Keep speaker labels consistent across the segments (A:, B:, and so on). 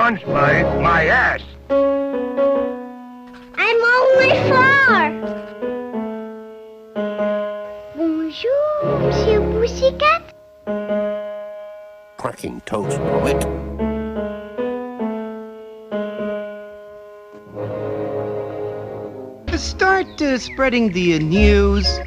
A: by my ass.
B: I'm only 4. Bonjour, Monsieur Pussycat.
C: Cracking toast, Robert.
D: Start spreading the news.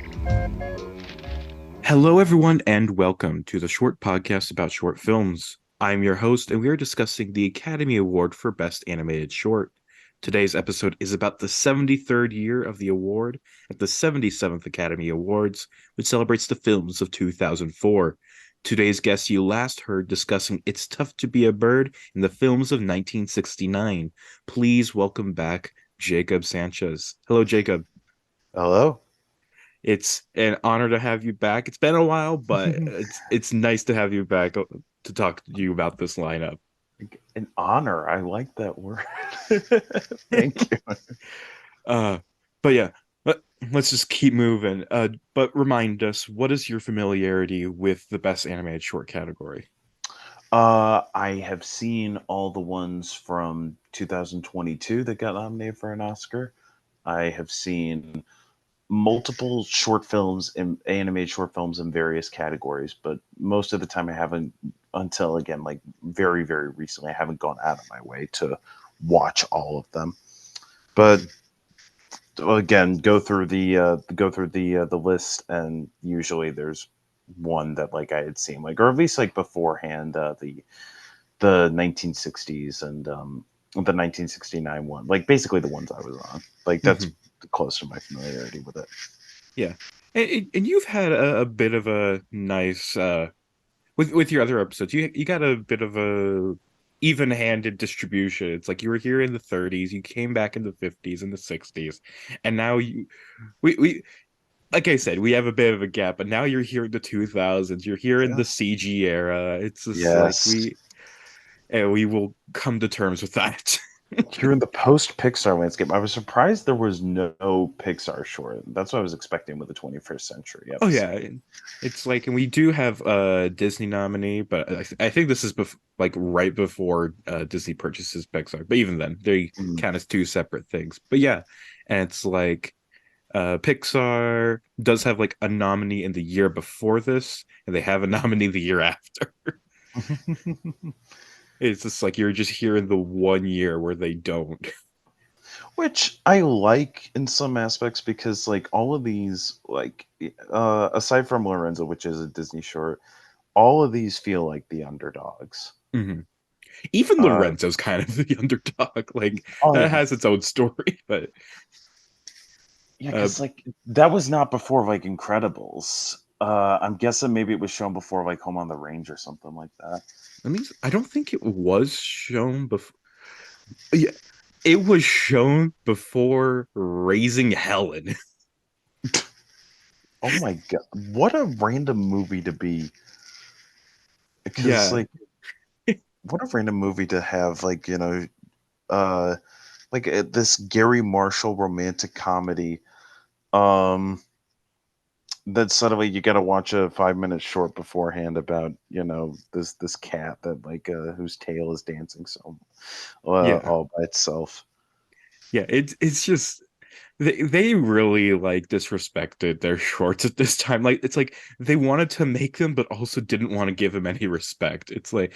E: Hello, everyone, and welcome to the short podcast about short films. I'm your host, and we are discussing the Academy Award for Best Animated Short. Today's episode is about the 73rd year of the award at the 77th Academy Awards, which celebrates the films of 2004. Today's guest you last heard discussing It's Tough to Be a Bird in the films of 1969. Please welcome back Jakob Sanchez. Hello, Jakob.
F: Hello.
E: It's an honor to have you back. It's been a while, but it's nice to have you back to talk to you about this lineup.
F: An honor. I like that word. Thank you.
E: But yeah, let's just keep moving. But remind us, what is your familiarity with the Best Animated Short category?
F: I have seen all the ones from 2022 that got nominated for an Oscar. I have seen multiple short films and animated short films in various categories, but most of the time I haven't, until again, like very, very recently, I haven't gone out of my way to watch all of them. But again, go through the list, and usually there's one that like I had seen, like, or at least like beforehand, the 1960s and the 1969 one, like basically the ones I was on. Like that's close to my familiarity with it.
E: Yeah, and you've had a bit of a nice with your other episodes. You got a bit of a even-handed distribution. It's like you were here in the 30s, you came back in the 50s and the 60s, and now we like I said, we have a bit of a gap, but now you're here in the 2000s. You're here in the CG era. It's just like we will come to terms with that.
F: You're in the post-Pixar landscape. I was surprised there was no Pixar short. That's what I was expecting with the 21st century episode.
E: Oh yeah, it's like, and we do have a Disney nominee, but I think this is like right before Disney purchases Pixar. But even then, they count as two separate things. But yeah, and it's like Pixar does have like a nominee in the year before this, and they have a nominee the year after. It's just like you're just here in the 1 year where they don't.
F: Which I like in some aspects, because like all of these, like aside from Lorenzo, which is a Disney short, all of these feel like the underdogs.
E: Even Lorenzo's kind of the underdog. Like that has its own story, but
F: yeah, because like that was not before like Incredibles. I'm guessing maybe it was shown before like Home on the Range or something like that.
E: I don't think it was shown before. Yeah, it was shown before Raising Helen.
F: Oh my god, what a random movie to be. Because like, what a random movie to have, like, you know, like this Gary Marshall romantic comedy. That suddenly you got to watch a 5-minute short beforehand about, you know, this cat that like whose tail is dancing so all by itself.
E: Yeah, it's just they really like disrespected their shorts at this time. Like it's like they wanted to make them, but also didn't want to give him any respect. It's like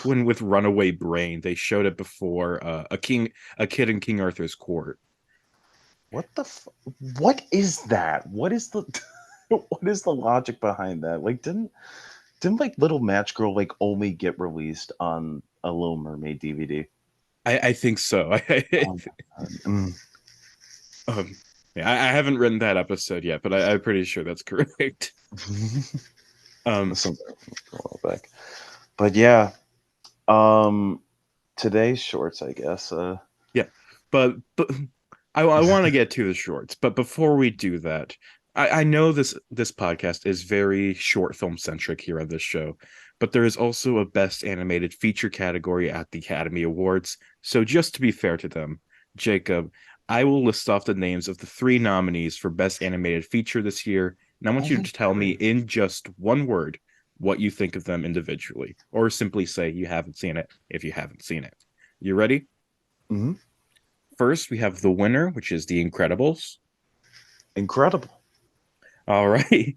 E: when with Runaway Brain they showed it before a kid in King Arthur's court.
F: What what is that? What is the what is the logic behind that? Like, didn't like Little Match Girl like only get released on a Little Mermaid DVD?
E: I think so. Yeah, I haven't written that episode yet, but I'm pretty sure that's correct.
F: Something a while back, but yeah, today's shorts, I guess.
E: Yeah, but I want to get to the shorts, but before we do that, I know this podcast is very short film centric here on this show, but there is also a Best Animated Feature category at the Academy Awards. So just to be fair to them, Jakob, I will list off the names of the 3 nominees for Best Animated Feature this year, and I want you to tell me in just one word what you think of them individually, or simply say you haven't seen it if you haven't seen it. You ready?
F: Mhm.
E: First, we have the winner, which is The Incredibles.
F: Incredible.
E: All right.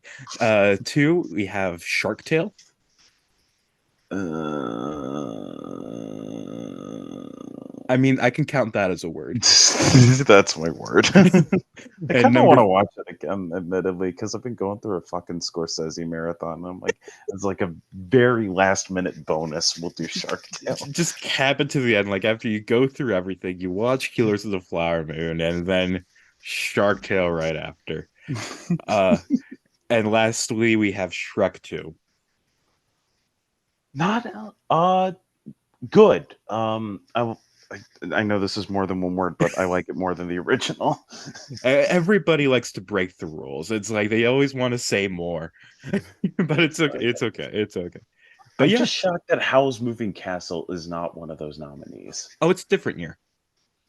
E: Two, we have Shark Tale. I mean, I can count that as a word.
F: That's my word. I
E: And
F: kind of want
E: number
F: to watch it again, admittedly, because I've been going through a fucking Scorsese marathon. And I'm like, it's like a very last minute bonus. We'll do Shark Tale.
E: just cap it to the end. Like after you go through everything, you watch Killers of the Flower Moon and then Shark Tale right after. Uh, and lastly, we have Shrek 2.
F: Not good. I know this is more than one word, but I like it more than the original.
E: Everybody likes to break the rules. It's like they always want to say more, but it's okay. It's okay. It's okay. But
F: I'm
E: yeah.
F: just shocked that Howl's Moving Castle is not one of those nominees.
E: Oh, it's different year.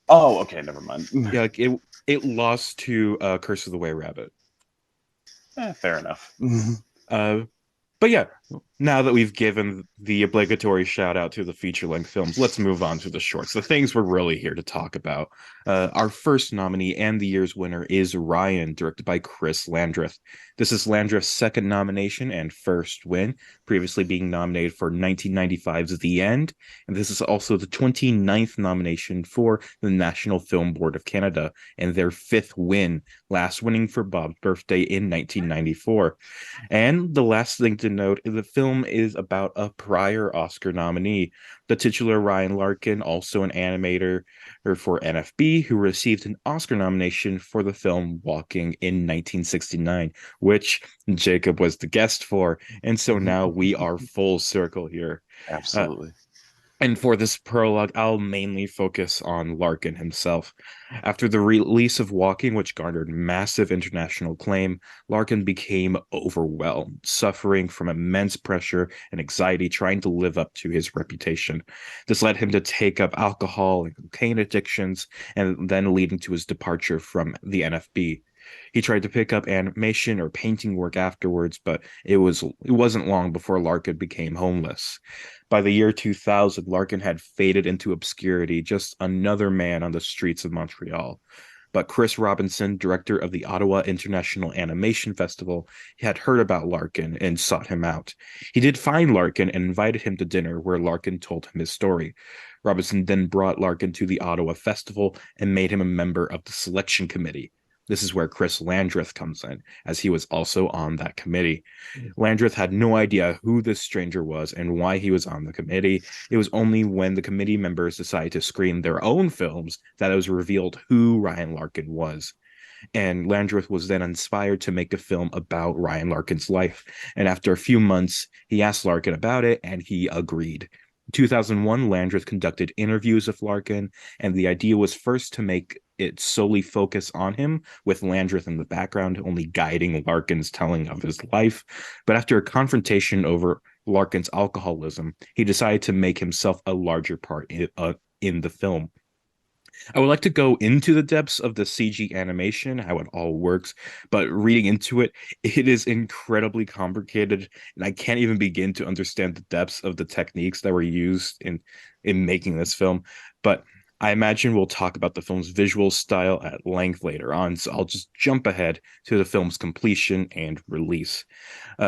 F: Oh, okay, never mind.
E: Yeah, like it lost to Curse of the Way Rabbit.
F: Fair enough.
E: Uh, But yeah, now that we've given the obligatory shout out to the feature length films, let's move on to the shorts, the things we're really here to talk about. Our first nominee and the year's winner is Ryan, directed by Chris Landreth. This is Landreth's second nomination and first win, previously being nominated for 1995's The End. And this is also the 29th nomination for the National Film Board of Canada and their fifth win, last winning for Bob's birthday in 1994. And the last thing to note is the film is about a prior Oscar nominee, the titular Ryan Larkin, also an animator for NFB, who received an Oscar nomination for the film Walking in 1969, which Jacob was the guest for. And so now we are full circle here.
F: Absolutely.
E: And for this prologue, I'll mainly focus on Larkin himself. After the release of Walking, which garnered massive international acclaim, Larkin became overwhelmed, suffering from immense pressure and anxiety trying to live up to his reputation. This led him to take up alcohol and cocaine addictions, and then leading to his departure from the NFB. He tried to pick up animation or painting work afterwards, but it wasn't long before Larkin became homeless. By the year 2000, Larkin had faded into obscurity, just another man on the streets of Montreal. But Chris Robinson, director of the Ottawa International Animation Festival, had heard about Larkin and sought him out. He did find Larkin and invited him to dinner, where Larkin told him his story. Robinson then brought Larkin to the Ottawa Festival and made him a member of the selection committee. This is where Chris Landreth comes in, as he was also on that committee. Landreth had no idea who this stranger was and why he was on the committee. It was only when the committee members decided to screen their own films that it was revealed who Ryan Larkin was. And Landreth was then inspired to make a film about Ryan Larkin's life. And after a few months, he asked Larkin about it, and he agreed. In 2001, Landreth conducted interviews with Larkin, and the idea was first to make it solely focus on him, with Landreth in the background, only guiding Larkin's telling of his life. But after a confrontation over Larkin's alcoholism, he decided to make himself a larger part in the film. I would like to go into the depths of the CG animation, how it all works, but reading into it, it is incredibly complicated, and I can't even begin to understand the depths of the techniques that were used in making this film. But I imagine we'll talk about the film's visual style at length later on, so I'll just jump ahead to the film's completion and release.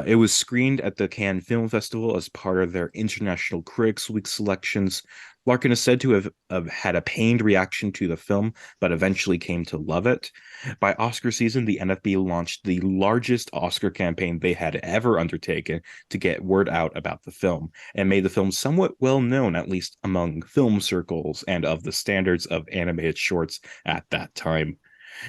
E: It was screened at the Cannes Film Festival as part of their International Critics Week selections. Larkin is said to have had a pained reaction to the film, but eventually came to love it. By Oscar season, the NFB launched the largest Oscar campaign they had ever undertaken to get word out about the film, and made the film somewhat well known, at least among film circles and of the standards of animated shorts at that time.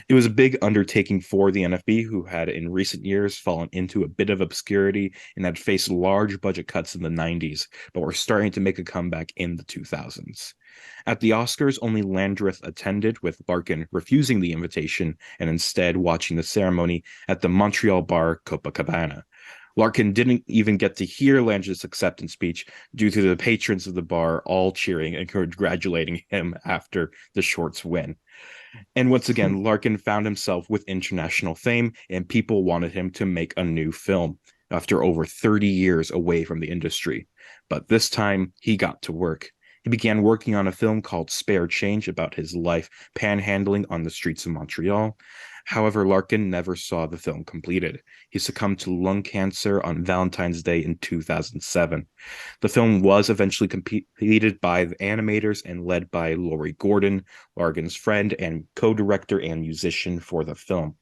E: It was a big undertaking for the NFB, who had in recent years fallen into a bit of obscurity and had faced large budget cuts in the 90s, but were starting to make a comeback in the 2000s. At the Oscars, only Landreth attended, with Larkin refusing the invitation and instead watching the ceremony at the Montreal bar Copacabana. Larkin didn't even get to hear Landreth's acceptance speech due to the patrons of the bar all cheering and congratulating him after the short's win. And once again, Larkin found himself with international fame, and people wanted him to make a new film after over 30 years away from the industry. But this time, he got to work. He began working on a film called Spare Change about his life panhandling on the streets of Montreal. However, Larkin never saw the film completed. He succumbed to lung cancer on Valentine's Day in 2007. The film was eventually completed by the animators and led by Laurie Gordon, Larkin's friend and co-director and musician for the film.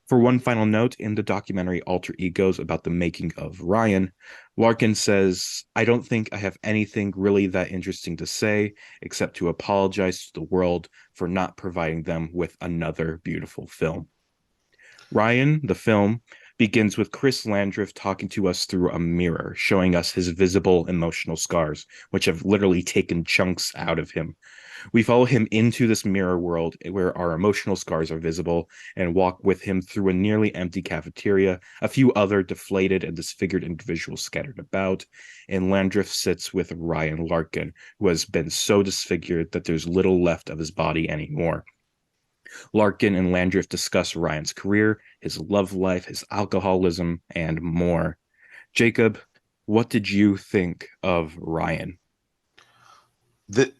E: For one final note, in the documentary Alter Egos about the making of Ryan, Larkin says, I don't think I have anything really that interesting to say except to apologize to the world for not providing them with another beautiful film. Ryan, the film, begins with Chris Landreth talking to us through a mirror, showing us his visible emotional scars, which have literally taken chunks out of him. We follow him into this mirror world where our emotional scars are visible and walk with him through a nearly empty cafeteria, a few other deflated and disfigured individuals scattered about, and Landreth sits with Ryan Larkin, who has been so disfigured that there's little left of his body anymore. Larkin and Landreth discuss Ryan's career, his love life, his alcoholism, and more. Jacob, what did you think of Ryan?
F: The,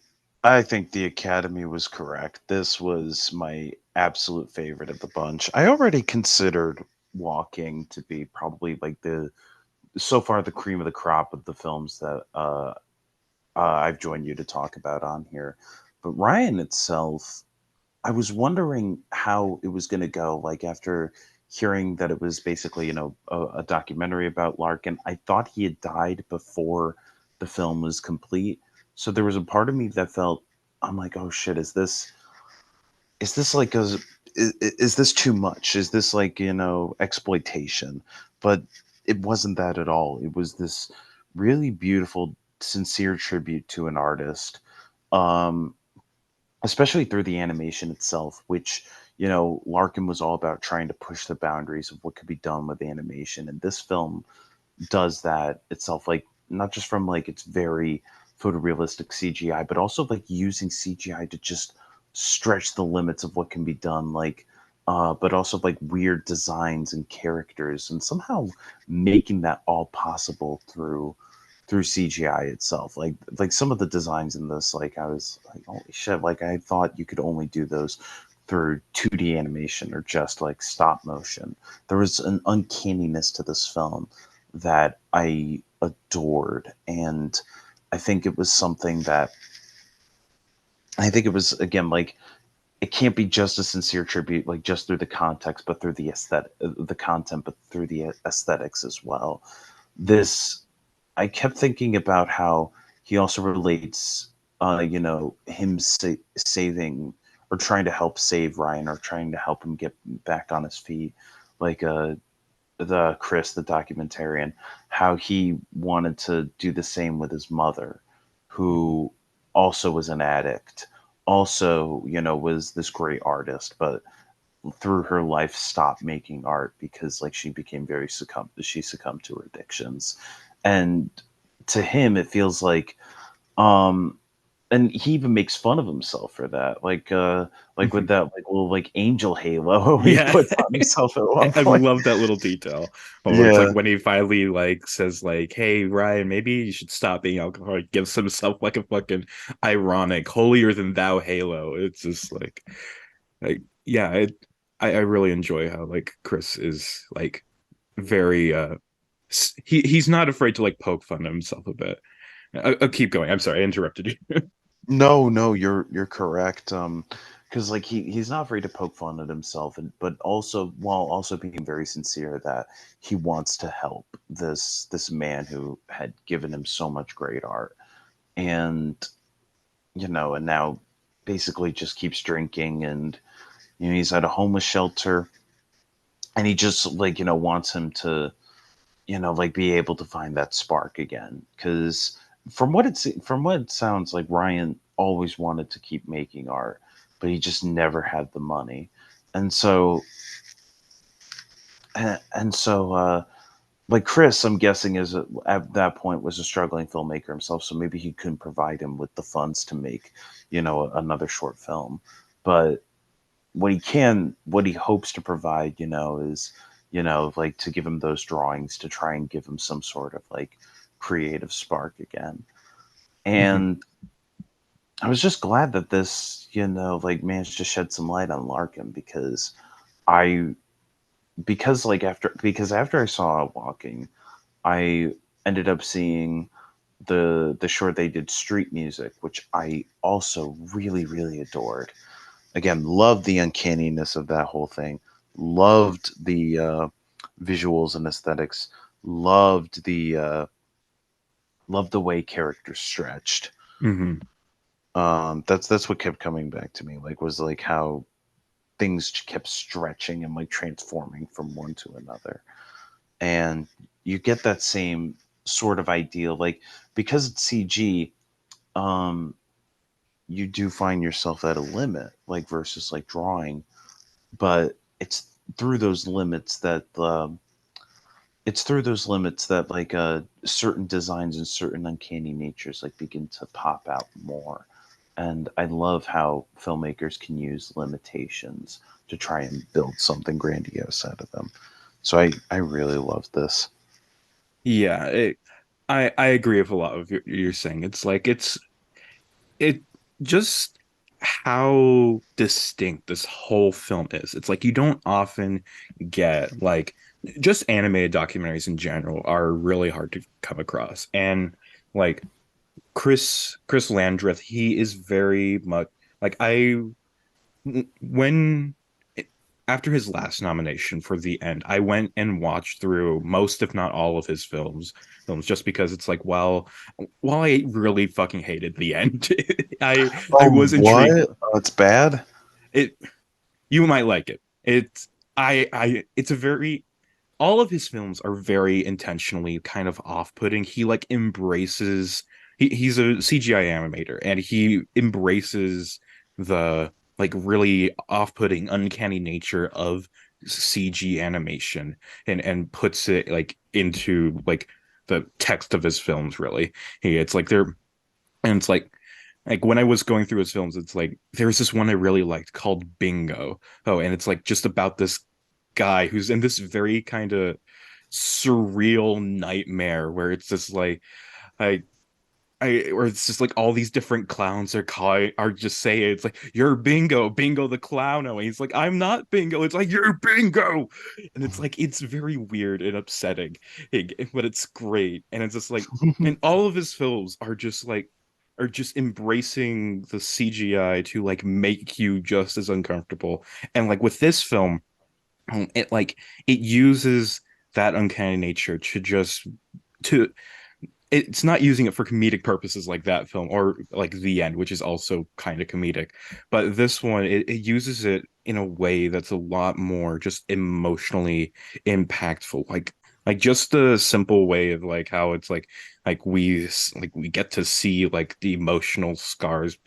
F: I think the Academy was correct. This was my absolute favorite of the bunch. I already considered Walking to be probably like the so far the cream of the crop of the films that I've joined you to talk about on here. But Ryan itself, I was wondering how it was going to go. Like after hearing that it was basically, a documentary about Larkin, I thought he had died before the film was complete. So there was a part of me that felt, I'm like, oh shit, is this like is this too much? Is this like, exploitation? But it wasn't that at all. It was this really beautiful, sincere tribute to an artist. Um, Especially through the animation itself, which, Larkin was all about trying to push the boundaries of what could be done with animation. And this film does that itself, like not just from like its very photorealistic CGI, but also like using CGI to just stretch the limits of what can be done, like but also like weird designs and characters and somehow making that all possible through CGI itself. Like some of the designs in this, like I was like, holy shit, like I thought you could only do those through 2D animation or just like stop motion. There was an uncanniness to this film that I adored. And I think it was something that I think it was again like it can't be just a sincere tribute, like just through the context, but through the the content, but through the aesthetics as well. This I kept thinking about how he also relates, him saving or trying to help save Ryan or trying to help him get back on his feet, like the Chris, the documentarian, how he wanted to do the same with his mother, who also was an addict, also, was this great artist, but through her life stopped making art because like she succumbed to her addictions. And to him it feels um and he even makes fun of himself for that, like with that like little like angel halo he
E: Yeah.
F: puts on himself at one
E: I
F: point.
E: love that little detail where it's like
F: Yeah,
E: when he finally like says like, "Hey Ryan, maybe you should stop being alcoholic." Gives himself like a fucking ironic, holier than thou halo. It's just like yeah, I really enjoy how like Chris is like very he's not afraid to like poke fun at himself a bit. I'll keep going. I'm sorry, I interrupted you.
F: no, you're correct. Because like he's not afraid to poke fun at himself, and but also while also being very sincere that he wants to help this man who had given him so much great art. And and now basically just keeps drinking. And he's at a homeless shelter, and he just like wants him to like be able to find that spark again. Because from what it sounds like, Ryan always wanted to keep making art, but he just never had the money. And so and so like Chris, I'm guessing at that point was a struggling filmmaker himself, so maybe he couldn't provide him with the funds to make another short film. But what he hopes to provide, is, like to give him those drawings to try and give him some sort of like creative spark again. And I was just glad that this, like managed to shed some light on Larkin I because after I saw Walking, I ended up seeing the short they did Street Music, which I also really adored. Again, loved the uncanniness of that whole thing. Loved the visuals and aesthetics. Loved the way characters stretched.
E: Hmm.
F: That's what kept coming back to me. Like was like how things kept stretching and like transforming from one to another. And you get that same sort of ideal, like because it's CG, um, you do find yourself at a limit, like versus like drawing, but through those limits that like certain designs and certain uncanny natures like begin to pop out more. And I love how filmmakers can use limitations to try and build something grandiose out of them. So I really love this.
E: Yeah, I agree with a lot of you're saying. It's like it just how distinct this whole film is. It's like you don't often get like just animated documentaries in general are really hard to come across. And like Chris Landreth, he is very much like when after his last nomination for The End, I went and watched through most, if not all, of his films just because it's like, well, while I really fucking hated The End, I
F: Oh,
E: was
F: what?
E: intrigued.
F: Oh, it's bad?
E: It You might like it. It's a very all of his films are very intentionally kind of off-putting. He like embraces he's a CGI animator and he embraces the like really off-putting, uncanny nature of CG animation and puts it like into like the text of his films really. It's like they're and it's like when I was going through his films, it's like there's this one I really liked called Bingo. Oh, and it's like just about this guy who's in this very kind of surreal nightmare where it's just like I where it's just like all these different clowns are just saying it's like you're Bingo the clown. And he's like I'm not Bingo. It's like you're Bingo, and it's like it's very weird and upsetting, but it's great. And it's just like and all of his films are just embracing the CGI to like make you just as uncomfortable. And like with this film, it uses that uncanny nature to just to it's not using it for comedic purposes like that film or like The End, which is also kind of comedic. But this one, it uses it in a way that's a lot more just emotionally impactful. Like just the simple way of like how it's like we get to see like the emotional scars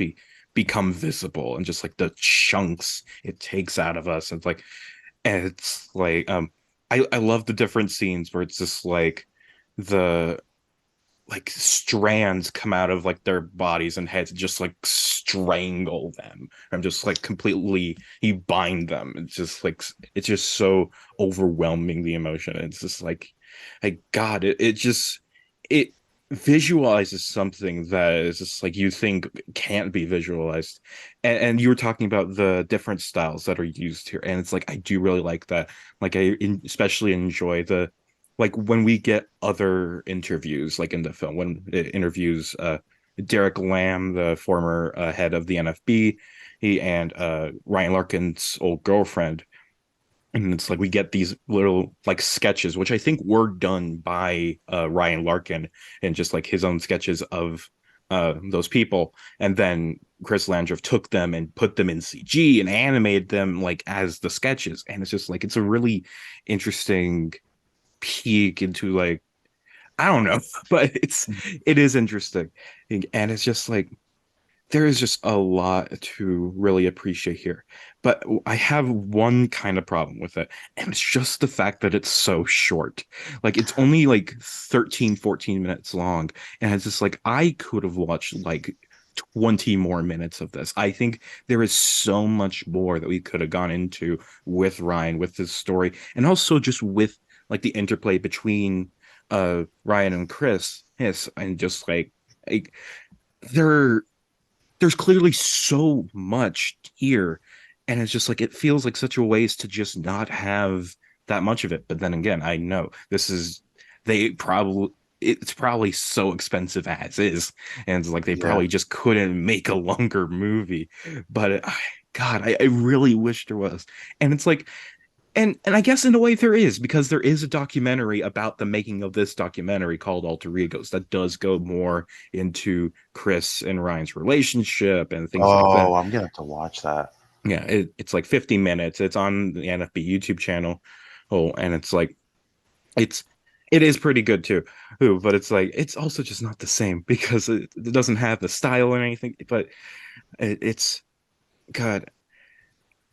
E: become visible and just like the chunks it takes out of us. It's like I love the different scenes where it's just like the like strands come out of like their bodies and heads and just like strangle them and just like completely you bind them. It's just like it's just so overwhelming the emotion. It's just like God, it just it visualizes something that is just like you think can't be visualized. And you were talking about the different styles that are used here, and it's like I do really like that. Like especially enjoy the like when we get other interviews like in the film when it interviews Derek Lamb, the former head of the NFB, and Ryan Larkin's old girlfriend, and it's like we get these little like sketches which I think were done by Ryan Larkin and just like his own sketches of those people, and then Chris Landreth took them and put them in CG and animated them like as the sketches, and it's just like it's a really interesting peek into like I don't know, but it is interesting, and it's just like there is just a lot to really appreciate here. But I have one kind of problem with it, and it's just the fact that it's so short. Like it's only like 13, 14 minutes long, and it's just like I could have watched like 20 more minutes of this. I think there is so much more that we could have gone into with Ryan, with this story, and also just with like the interplay between Ryan and Chris. Yes, and just like they're there's clearly so much here, and it's just like it feels like such a waste to just not have that much of it. But then again, I know this is they probably it's probably so expensive as is, and it's like they
F: Yeah.
E: probably just couldn't make a longer movie. But God, I really wish there was. And it's like and I guess in a way there is, because there is a documentary about the making of this documentary called Alter Egos that does go more into Chris and Ryan's relationship and things like that.
F: Oh, I'm gonna have to watch that.
E: Yeah, it's like 50 minutes. It's on the NFB YouTube channel. Oh, and it's like it's it is pretty good too. Ooh, but it's like it's also just not the same because it doesn't have the style or anything. But it's God,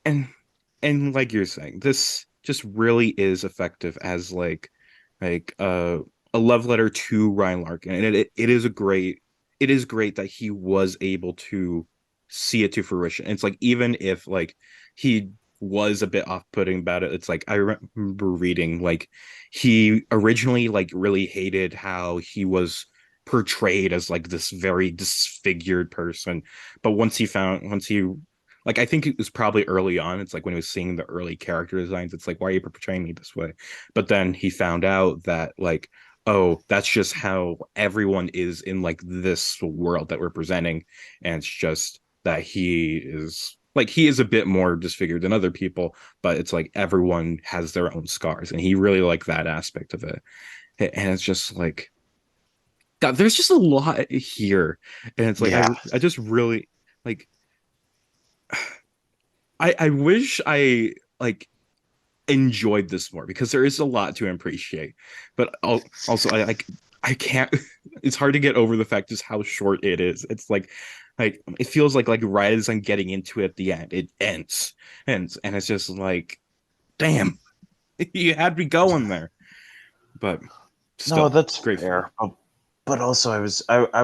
E: and like you're saying, this just really is effective as a love letter to Ryan Larkin, and it is a great it is great that he was able to see it to fruition. It's like even if like he was a bit off-putting about it, it's like I remember reading like he originally like really hated how he was portrayed as like this very disfigured person, but once he like I think it was probably early on. It's like when he was seeing the early character designs, it's like, why are you portraying me this way? But then he found out that like, oh, that's just how everyone is in like this world that we're presenting. And it's just that he is a bit more disfigured than other people, but it's like everyone has their own scars. And he really liked that aspect of it. And it's just like God, there's just a lot here. And it's like
F: Yeah.
E: I just really like I wish I like enjoyed this more because there is a lot to appreciate. But also I can't it's hard to get over the fact just how short it is. It's like it feels like right as I'm getting into it at the end, it ends, and it's just like damn, you had me going there. But
F: No,
E: still,
F: that's
E: great film.
F: fair. But also, I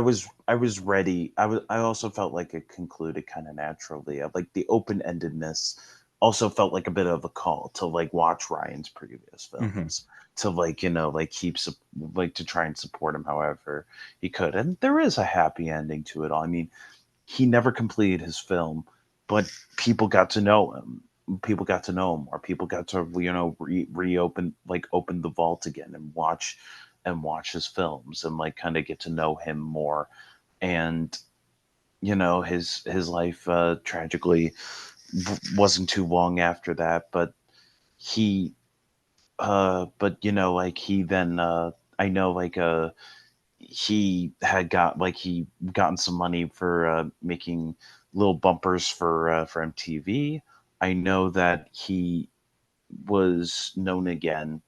F: was ready. I also felt like it concluded kind of naturally. Like the open endedness also felt like a bit of a call to like watch Ryan's previous
E: Mm-hmm.
F: films, to like like like to try and support him however he could. And there is a happy ending to it all. I mean, he never completed his film, but people got to know him. People got to know him more. People got to reopen like open the vault again and watch his films and like kind of get to know him more. And his life tragically wasn't too long after that, but he but like he then I know like he had got like he gotten some money for making little bumpers for MTV. I know that he was known again,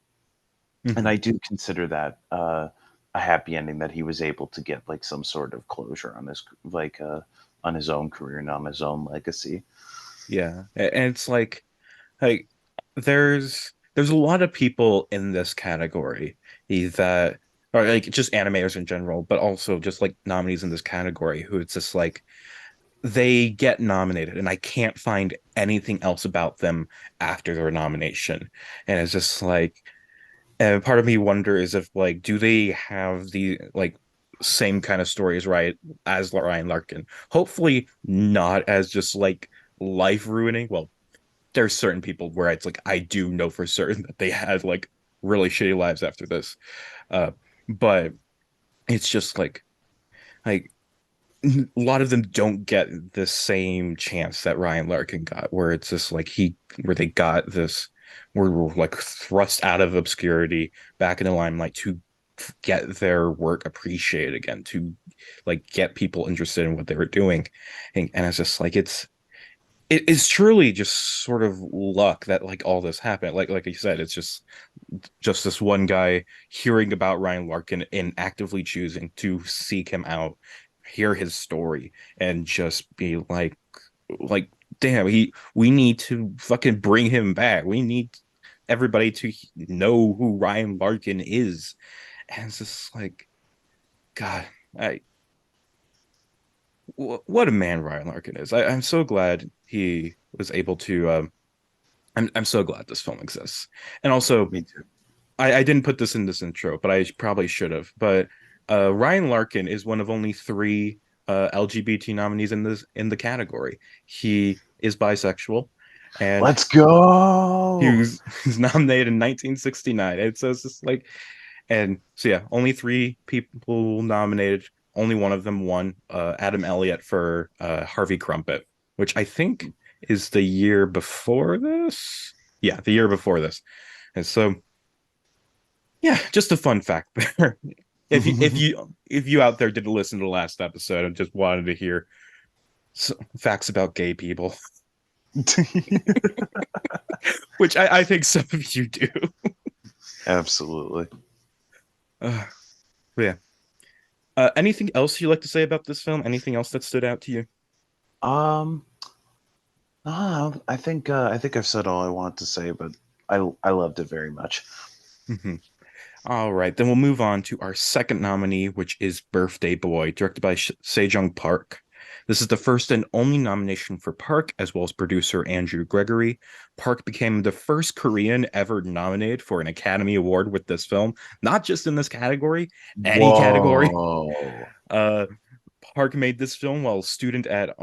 F: and
E: Mm-hmm.
F: I do consider that a happy ending, that he was able to get like some sort of closure on his own career and on his own legacy.
E: Yeah. And it's like there's a lot of people in this category that or like just animators in general, but also just like nominees in this category who it's just like they get nominated and I can't find anything else about them after their nomination. And it's just like and part of me wonders if like do they have the like same kind of stories right as Ryan Larkin? Hopefully not as just like life ruining. Well, there's certain people where it's like I do know for certain that they had like really shitty lives after this. Uh, but it's just like a lot of them don't get the same chance that Ryan Larkin got, where it's just like where they got this, where we're like thrust out of obscurity back in the limelight to get their work appreciated again, to like get people interested in what they were doing, and it's just like it is truly just sort of luck that like all this happened. Like you said, it's just this one guy hearing about Ryan Larkin and actively choosing to seek him out, hear his story, and just be like, damn, we need to fucking bring him back. We need everybody to know who Ryan Larkin is. And it's just like, God, I what a man Ryan Larkin is. I'm so glad he was able to I'm so glad this film exists. And also
F: Me too.
E: I didn't put this in this intro, but I probably should have. But Ryan Larkin is one of only three LGBT nominees in the category. He is bisexual, and
F: Let's go.
E: he's nominated in 1969. And so it's just like, and so yeah, only three people nominated. Only one of them won. Adam Elliott for Harvey Crumpet, which I think is the year before this. Yeah, the year before this. And so yeah, just a fun fact there. If you out there didn't listen to the last episode and just wanted to hear facts about gay people, which I think some of you do.
F: Absolutely.
E: Uh, yeah. Anything else you'd like to say about this film? Anything else that stood out to you?
F: Um, I think I've said all I want to say, but I loved it very much.
E: Mhm. All right, then we'll move on to our second nominee, which is Birthday Boy, directed by Sejong Park. This is the first and only nomination for Park, as well as producer Andrew Gregory. Park became the first Korean ever nominated for an Academy Award with this film, not just in this category, any category.
F: Whoa.
E: Uh, Park made this film while a student at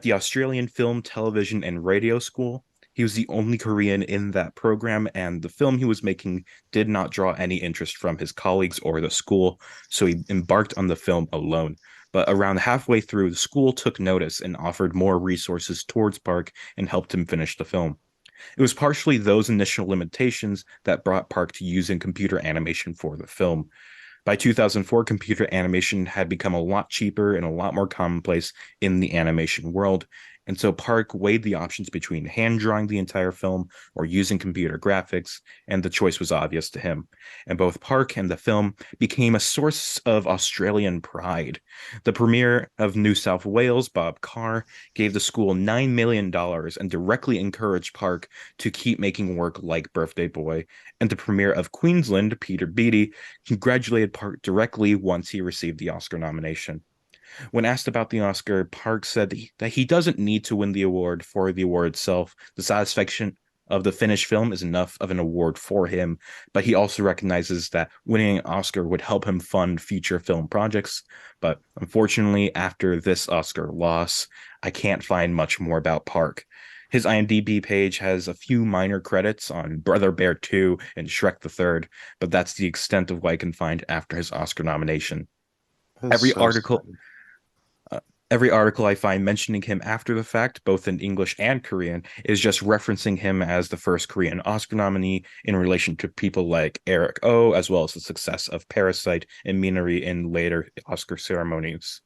E: the Australian Film, Television, and Radio School. He was the only Korean in that program, and the film he was making did not draw any interest from his colleagues or the school, so he embarked on the film alone. But around halfway through, the school took notice and offered more resources towards Park and helped him finish the film. It was partially those initial limitations that brought Park to using computer animation for the film. By 2004, computer animation had become a lot cheaper and a lot more commonplace in the animation world. And so Park weighed the options between hand drawing the entire film or using computer graphics, and the choice was obvious to him. And both Park and the film became a source of Australian pride. The Premier of New South Wales, Bob Carr, gave the school $9 million and directly encouraged Park to keep making work like Birthday Boy. And the Premier of Queensland, Peter Beattie, congratulated Park directly once he received the Oscar nomination. When asked about the Oscar, Park said that he doesn't need to win the award for the award itself. The satisfaction of the finished film is enough of an award for him, but he also recognizes that winning an Oscar would help him fund future film projects. But unfortunately, after this Oscar loss, I can't find much more about Park. His IMDb page has a few minor credits on Brother Bear 2 and Shrek the Third, but that's the extent of what I can find after his Oscar nomination.
F: That's
E: Every
F: so
E: article
F: sad.
E: every article I find mentioning him after the fact, both in English and Korean, is just referencing him as the first Korean Oscar nominee in relation to people like Eric O, as well as the success of Parasite and Minari in later Oscar ceremonies.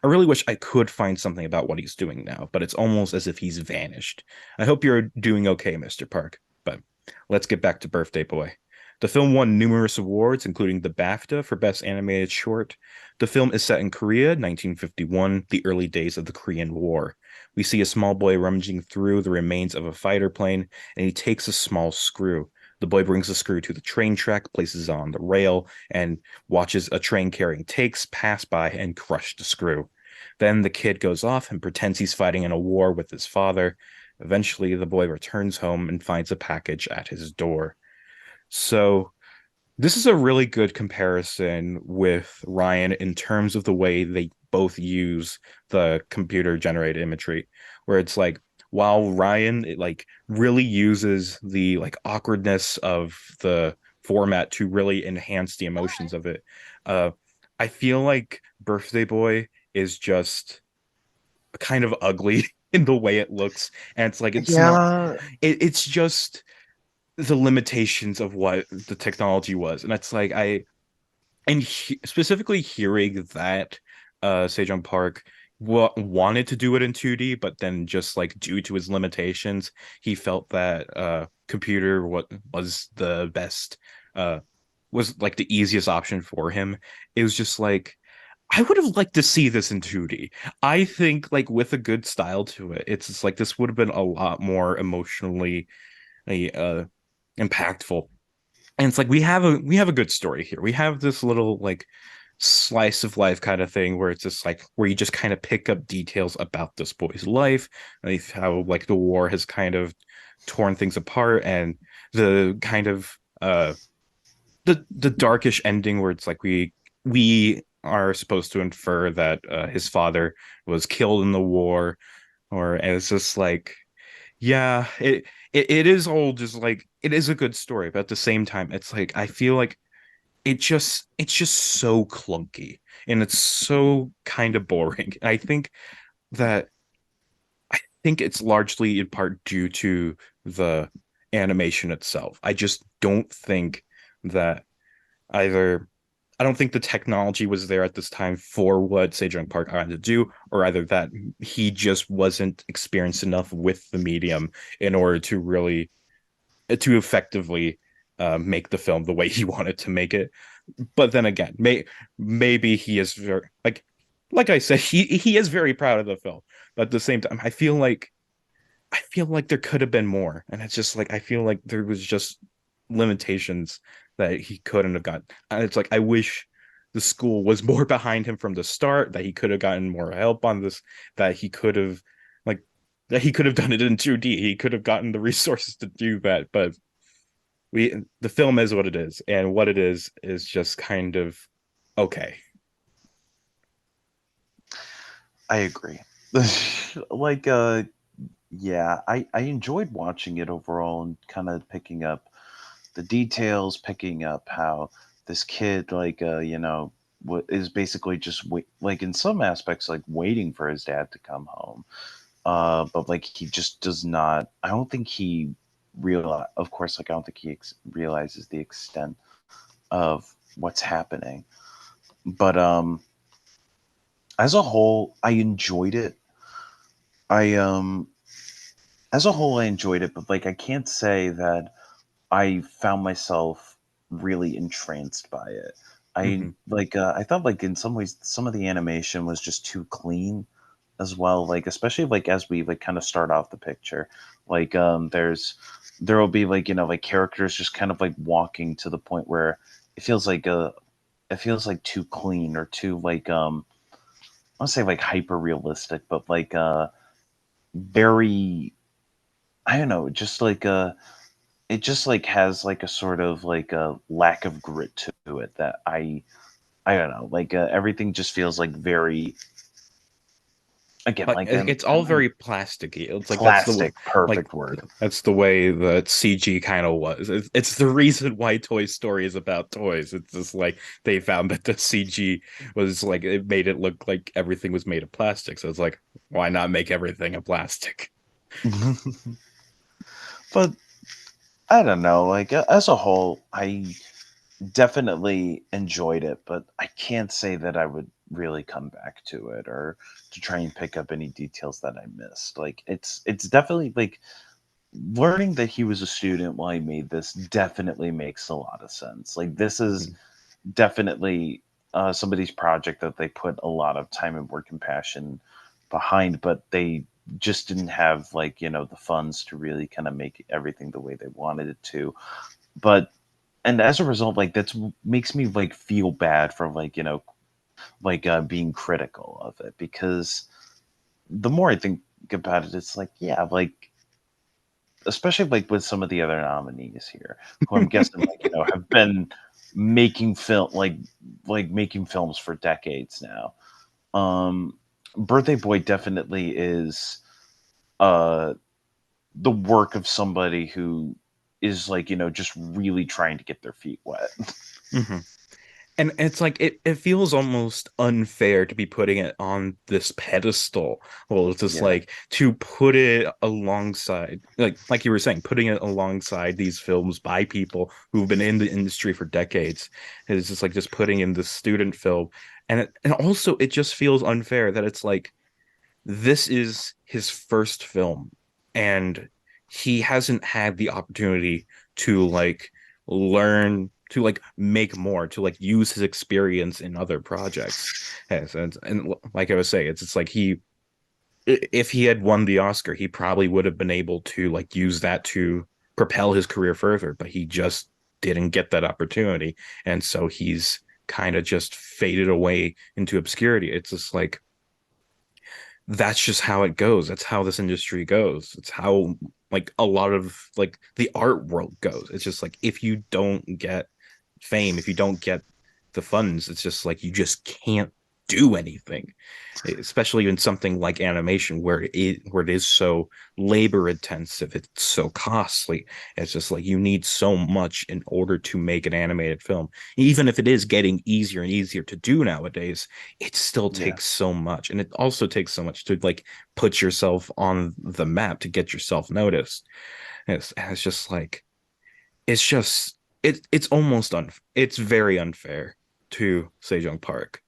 E: I really wish I could find something about what he's doing now, but it's almost as if he's vanished. I hope you're doing okay, Mr. Park, but let's get back to Birthday Boy. The film won numerous awards, including the BAFTA for Best Animated Short. The film is set in Korea, 1951, the early days of the Korean War. We see a small boy rummaging through the remains of a fighter plane, and he takes a small screw. The boy brings the screw to the train track, places it on the rail, and watches a train carrying takes pass by and crush the screw. Then the kid goes off and pretends he's fighting in a war with his father. Eventually, the boy returns home and finds a package at his door. So this is a really good comparison with Ryan in terms of the way they both use the computer generated imagery, where it's like while Ryan like really uses the like awkwardness of the format to really enhance the emotions of it. Uh, I feel like Birthday Boy is just kind of ugly in the way it looks, and it's like it's not.
F: Yeah,
E: It's just the limitations of what the technology was, and it's like specifically hearing that Sejong Park wanted to do it in 2D, but then just like due to his limitations, he felt that computer what was the best was like the easiest option for him. It was just like I would have liked to see this in 2D. I think like with a good style to it, it's just like this would have been a lot more emotionally uh impactful. And it's like we have a good story here. We have this little like slice of life kind of thing where it's just like where you just kind of pick up details about this boy's life, like how like the war has kind of torn things apart, and the kind of the darkish ending where it's like we are supposed to infer that his father was killed in the war, and it's just like, yeah, it is all just like it is a good story, but at the same time, it's like I feel like it's just so clunky and it's so kind of boring. That I think it's largely in part due to the animation itself. I just don't think that either I don't think the technology was there at this time for what Sejong Park wanted to do, or either that he just wasn't experienced enough with the medium in order to really to effectively make the film the way he wanted to make it. But then again, maybe he is very like I said, he is very proud of the film. But at the same time, I feel like there could have been more, and it's just like I feel like there was just limitations that he couldn't have gotten. And it's like I wish the school was more behind him from the start, that he could have gotten more help on this, that he could have like that he could have done it in 2D. He could have gotten the resources to do that, but the film is what it is, and what it is just kind of okay.
F: I agree. like yeah, I enjoyed watching it overall and kind of picking up the details, picking up how this kid is basically just like in some aspects like waiting for his dad to come home. But like he just does not. I don't think he realize. Of course, like I don't think he realizes the extent of what's happening. But as a whole, I enjoyed it. I as a whole, I enjoyed it, but like I can't say that I found myself really entranced by it.
E: Mhm.
F: I thought like in some ways some of the animation was just too clean as well. Like especially like as we like kind of start off the picture, like there will be like like characters just kind of like walking to the point where it feels like it feels like too clean or too like I don't say like hyper realistic, but like very I don't know, just like it just like has like a sort of like a lack of grit to it that I don't know, like everything just feels like very again
E: Like
F: like
E: it's all very plasticky. It's like
F: plastic,
E: like
F: perfect word.
E: that's the way that CG kind of was. It's the reason why Toy Story is about toys. It's just like they found that the CG was like it made it look like everything was made of plastic. So it's like, why not make everything of plastic?
F: But I don't know, like as a whole, I definitely enjoyed it, but I can't say that I would really come back to it or to try and pick up any details that I missed. Like it's definitely like learning that he was a student while he made this definitely makes a lot of sense. Like this is
E: Mhm.
F: definitely somebody's project that they put a lot of time and work and passion behind, but they just didn't have like the funds to really kind of make everything the way they wanted it to. But and as a result, like that's makes me like feel bad for like like being critical of it because the more I think about it, it's like yeah, like especially like with some of the other nominees here, who I'm guessing like have been making film like making films for decades now. Um, Birthday Boy definitely is uh the work of somebody who is like just really trying to get their feet wet.
E: Mhm. And it's like it feels almost unfair to be putting it on this pedestal. Well, it's just
F: Yeah.
E: like to put it alongside, like you were saying, putting it alongside these films by people who've been in the industry for decades. It's just like just putting in the student film, and also it just feels unfair that it's like this is his first film, and he hasn't had the opportunity to like learn to like make more to like use his experience in other projects. Yes, and like I was saying, it's like if he had won the Oscar, he probably would have been able to like use that to propel his career further, but he just didn't get that opportunity, and so he's kind of just faded away into obscurity. It's just like that's just how it goes. That's how this industry goes. It's how like a lot of like the art world goes. It's just like if you don't get fame, if you don't get the funds, it's just like you just can't do anything, especially in something like animation where it is so labor intensive, it's so costly. It's just like you need so much in order to make an animated film. Even if it is getting easier and easier to do nowadays, it still
F: Yeah.
E: takes so much, and it also takes so much to like put yourself on the map to get yourself noticed. And it's just like it's almost it's very unfair to Sejong Park.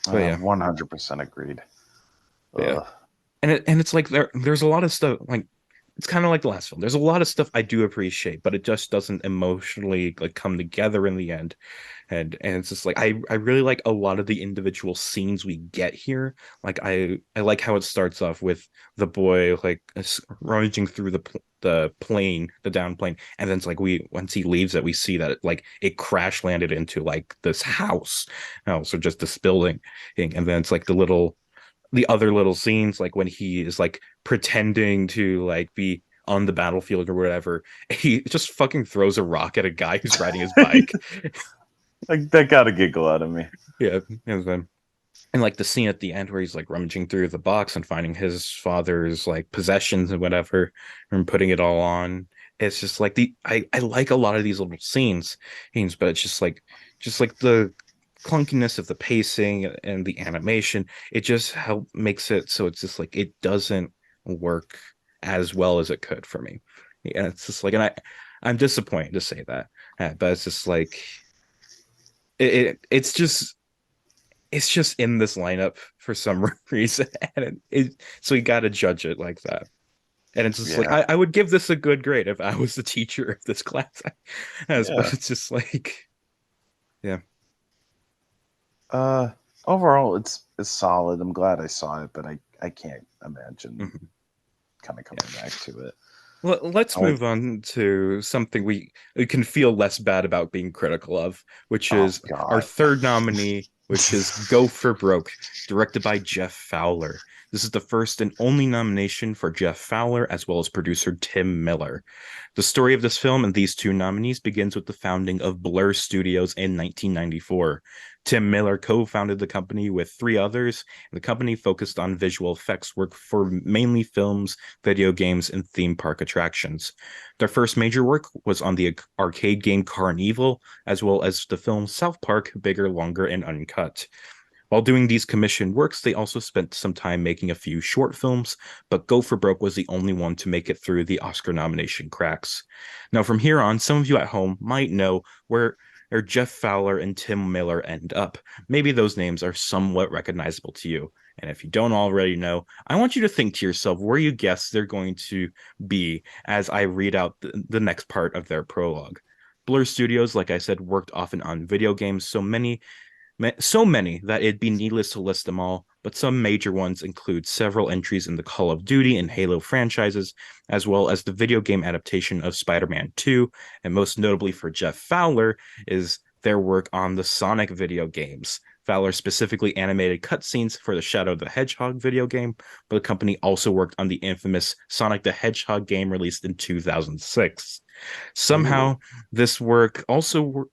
E: But yeah,
F: 100% agreed.
E: yeah.
F: Ugh.
E: And it's like there's a lot of stuff like it's kind of like the last film. There's a lot of stuff I do appreciate, but it just doesn't emotionally like come together in the end. And it's just like I really like a lot of the individual scenes we get here. Like I like how it starts off with the boy like rummaging through the plane, the down plane, and then it's like we once he leaves it, we see that it crash landed into like this house, so just this building, and then it's like the other little scenes, like when he is like pretending to like be on the battlefield or whatever, he just fucking throws a rock at a guy who's riding his bike.
F: Like, that got a giggle out of me.
E: Yeah, and like the scene at the end where he's like rummaging through the box and finding his father's like possessions and whatever and putting it all on. It's just like I like a lot of these little scenes, but it's just like the clunkiness of the pacing and the animation. It just makes it so it's just like it doesn't work as well as it could for me. Yeah, it's just like, and I'm disappointed to say that, but it's just like it's just in this lineup for some reason, and so you got to judge it like that. And it's just like
F: Yeah.
E: I would give this a good grade if I was the teacher of this class, but
F: Yeah.
E: it's just like, yeah.
F: Uh, Overall, it's solid. I'm glad I saw it, but I can't imagine
E: Mhm.
F: kind of coming back to it.
E: Let's
F: I
E: move on to something we can feel less bad about being critical of, which
F: Oh
E: is our
F: God.
E: third nominee, which is Go for Broke, directed by Jeff Fowler. This is the first and only nomination for Jeff Fowler, as well as producer Tim Miller. The story of this film and these two nominees begins with the founding of Blur Studios in 1994. Tim Miller co-founded the company with three others, and the company focused on visual effects work for mainly films, video games, and theme park attractions. Their first major work was on the arcade game Carnival, as well as the film South Park, Bigger, Longer, and Uncut. While doing these commissioned works, they also spent some time making a few short films, but Go for Broke was the only one to make it through the Oscar nomination cracks. Now, from here on, some of you at home might know where Jeff Fowler and Tim Miller end up. Maybe those names are somewhat recognizable to you. And if you don't already know, I want you to think to yourself where you guess they're going to be as I read out the next part of their prologue. Blur Studios, like I said, worked often on video games, so many that it'd be needless to list them all, but some major ones include several entries in the Call of Duty and Halo franchises, as well as the video game adaptation of Spider-Man 2, and most notably for Jeff Fowler is their work on the Sonic video games. Fowler specifically animated cutscenes for the Shadow the Hedgehog video game, but the company also worked on the infamous Sonic the Hedgehog game released in 2006.
F: Ooh.
E: Somehow, this work also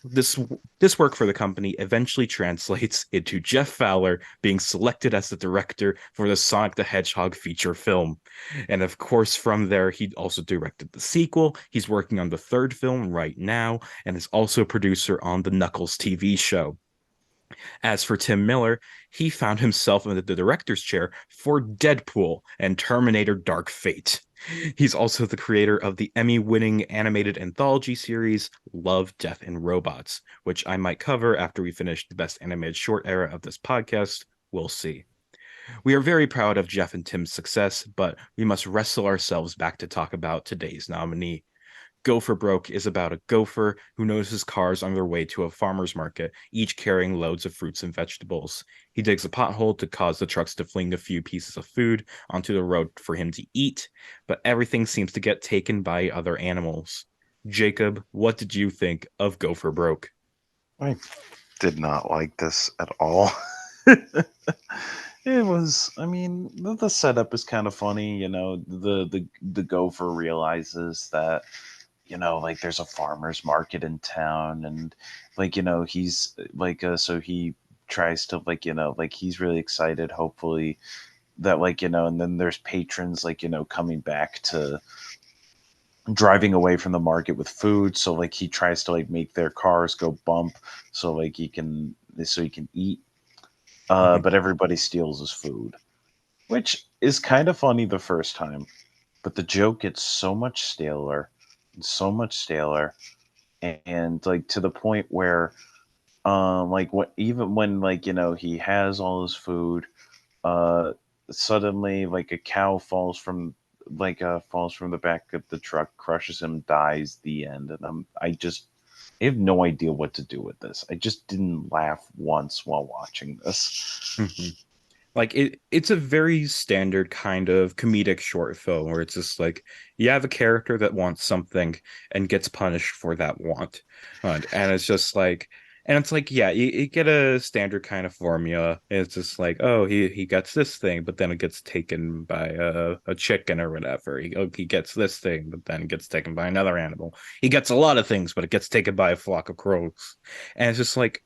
E: this this work for the company eventually translates into Jeff Fowler being selected as the director for the Sonic the Hedgehog feature film. And of course, from there, he also directed the sequel. He's working on the third film right now and is also a producer on the Knuckles TV show. As for Tim Miller, he found himself in the director's chair for Deadpool and Terminator Dark Fate. He's also the creator of the Emmy winning animated anthology series Love, Death, and Robots, which I might cover after we finish the best animated short era of this podcast. We'll see. We are very proud of Jeff and Tim's success, but we must wrestle ourselves back to talk about today's nominee. Gopher Broke is about a gopher who notices cars on their way to a farmer's market, each carrying loads of fruits and vegetables. He digs a pothole to cause the trucks to fling a few pieces of food onto the road for him to eat, but everything seems to get taken by other animals. Jacob, what did you think of Gopher Broke?
F: I did not like this at all. It was, I mean, the setup is kind of funny, the gopher realizes that like there's a farmer's market in town, and he's so he tries to like he's really excited, hopefully that and then there's patrons coming back to driving away from the market with food, so he tries to make their cars go bump so he can eat,
E: Mhm.
F: but everybody steals his food, which is kind of funny the first time, but the joke gets so much staler, and to the point where what even when he has all his food, uh suddenly a cow falls from the back of the truck, crushes him, dies, the end. And I have no idea what to do with this. I just didn't laugh once while watching this.
E: Mhm. Like it's a very standard kind of comedic short film where it's just like you have a character that wants something and gets punished for that want. And it's just like and it's like yeah, you get a standard kind of formula. It's just like oh he gets this thing but then it gets taken by a chicken or whatever. He gets this thing but then it gets taken by another animal. He gets a lot of things but it gets taken by a flock of crows. And it's just like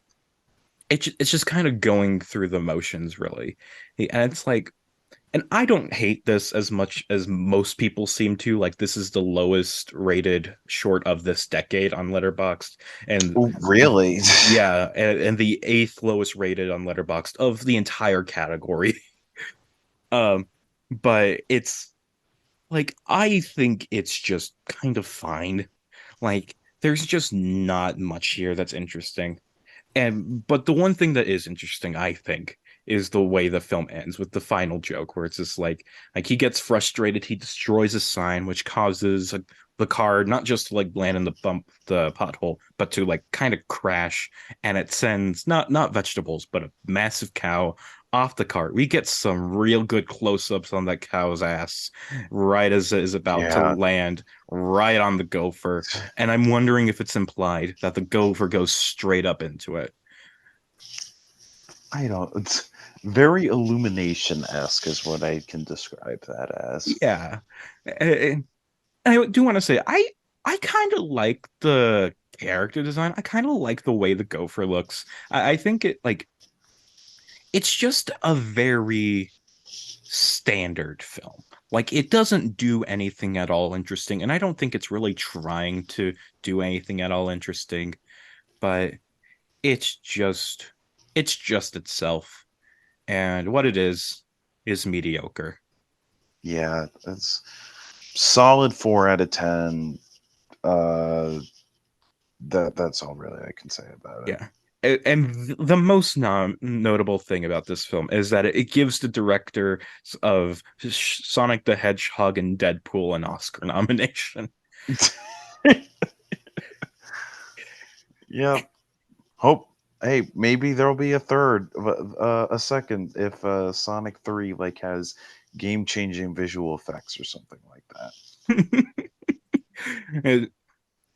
E: it's just kind of going through the motions really, and it's like and I don't hate this as much as most people seem to. Like this is the lowest rated short of this decade on Letterboxd, and
F: Oh, really?
E: yeah, and the eighth lowest rated on Letterboxd of the entire category. um but it's like I think it's just kind of fine. Like there's just not much here that's interesting. And but the one thing that is interesting, I think, is the way the film ends with the final joke, where it's just like he gets frustrated, he destroys a sign, which causes the car not just to like land in the pothole, but to like kind of crash, and it sends not vegetables, but a massive cow off the cart. We get some real good close-ups on that cow's ass right as it is about to
F: Yeah,
E: land right on the gopher, and I'm wondering if it's implied that the gopher goes straight up into it.
F: I don't. It's very Illumination-esque, is what I can describe that as.
E: Yeah. And I do want to say I kind of like the character design. I kind of like the way the gopher looks. I think it like it's just a very standard film. Like it doesn't do anything at all interesting, and I don't think it's really trying to do anything at all interesting, but it's just it's just itself. And what it is mediocre.
F: Yeah, it's solid 4 out of 10. Uh, that's all really I can say about it.
E: Yeah. And the most notable thing about this film is that it gives the director of Sonic the Hedgehog and Deadpool an Oscar nomination.
F: Yeah. Hope. Hey, maybe there'll be a third, a second, if Sonic 3 has game-changing visual effects or something like that.
E: And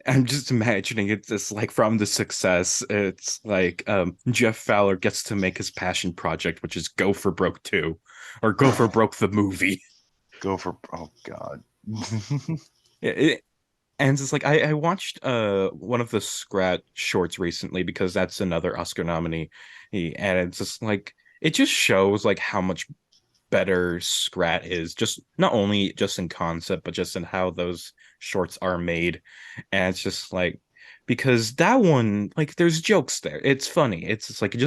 E: I'm just imagining it's just like from the success, it's like Jeff Fowler gets to make his passion project, which is Gopher Broke 2 or Gopher Broke the movie.
F: Go for, oh God.
E: And it's just like I watched one of the Scrat shorts recently because that's another Oscar nominee. And it's just like it just shows like how much better Scrat is, just not only just in concept, but just in how those shorts are made. And it's just like because that one, like there's jokes there. It's funny. It's just like it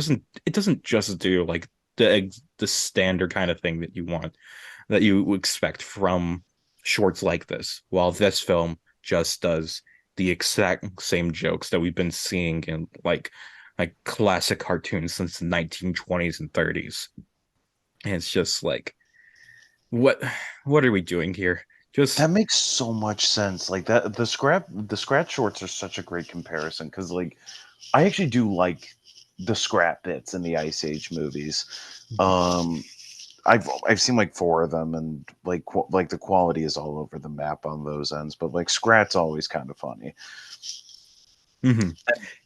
E: doesn't just do like the standard kind of thing that you want that you expect from shorts like this. While this film just does the exact same jokes that we've been seeing in like classic cartoons since the 1920s and 30s. And it's just like what what are we doing here? Just
F: That makes so much sense. Like that, the scratch shorts are such a great comparison because, I actually do like the scrap bits in the Ice Age movies. Um, I've seen 4 of them, and the quality is all over the map on those ends. But Scrat's always kind of funny.
E: Mhm.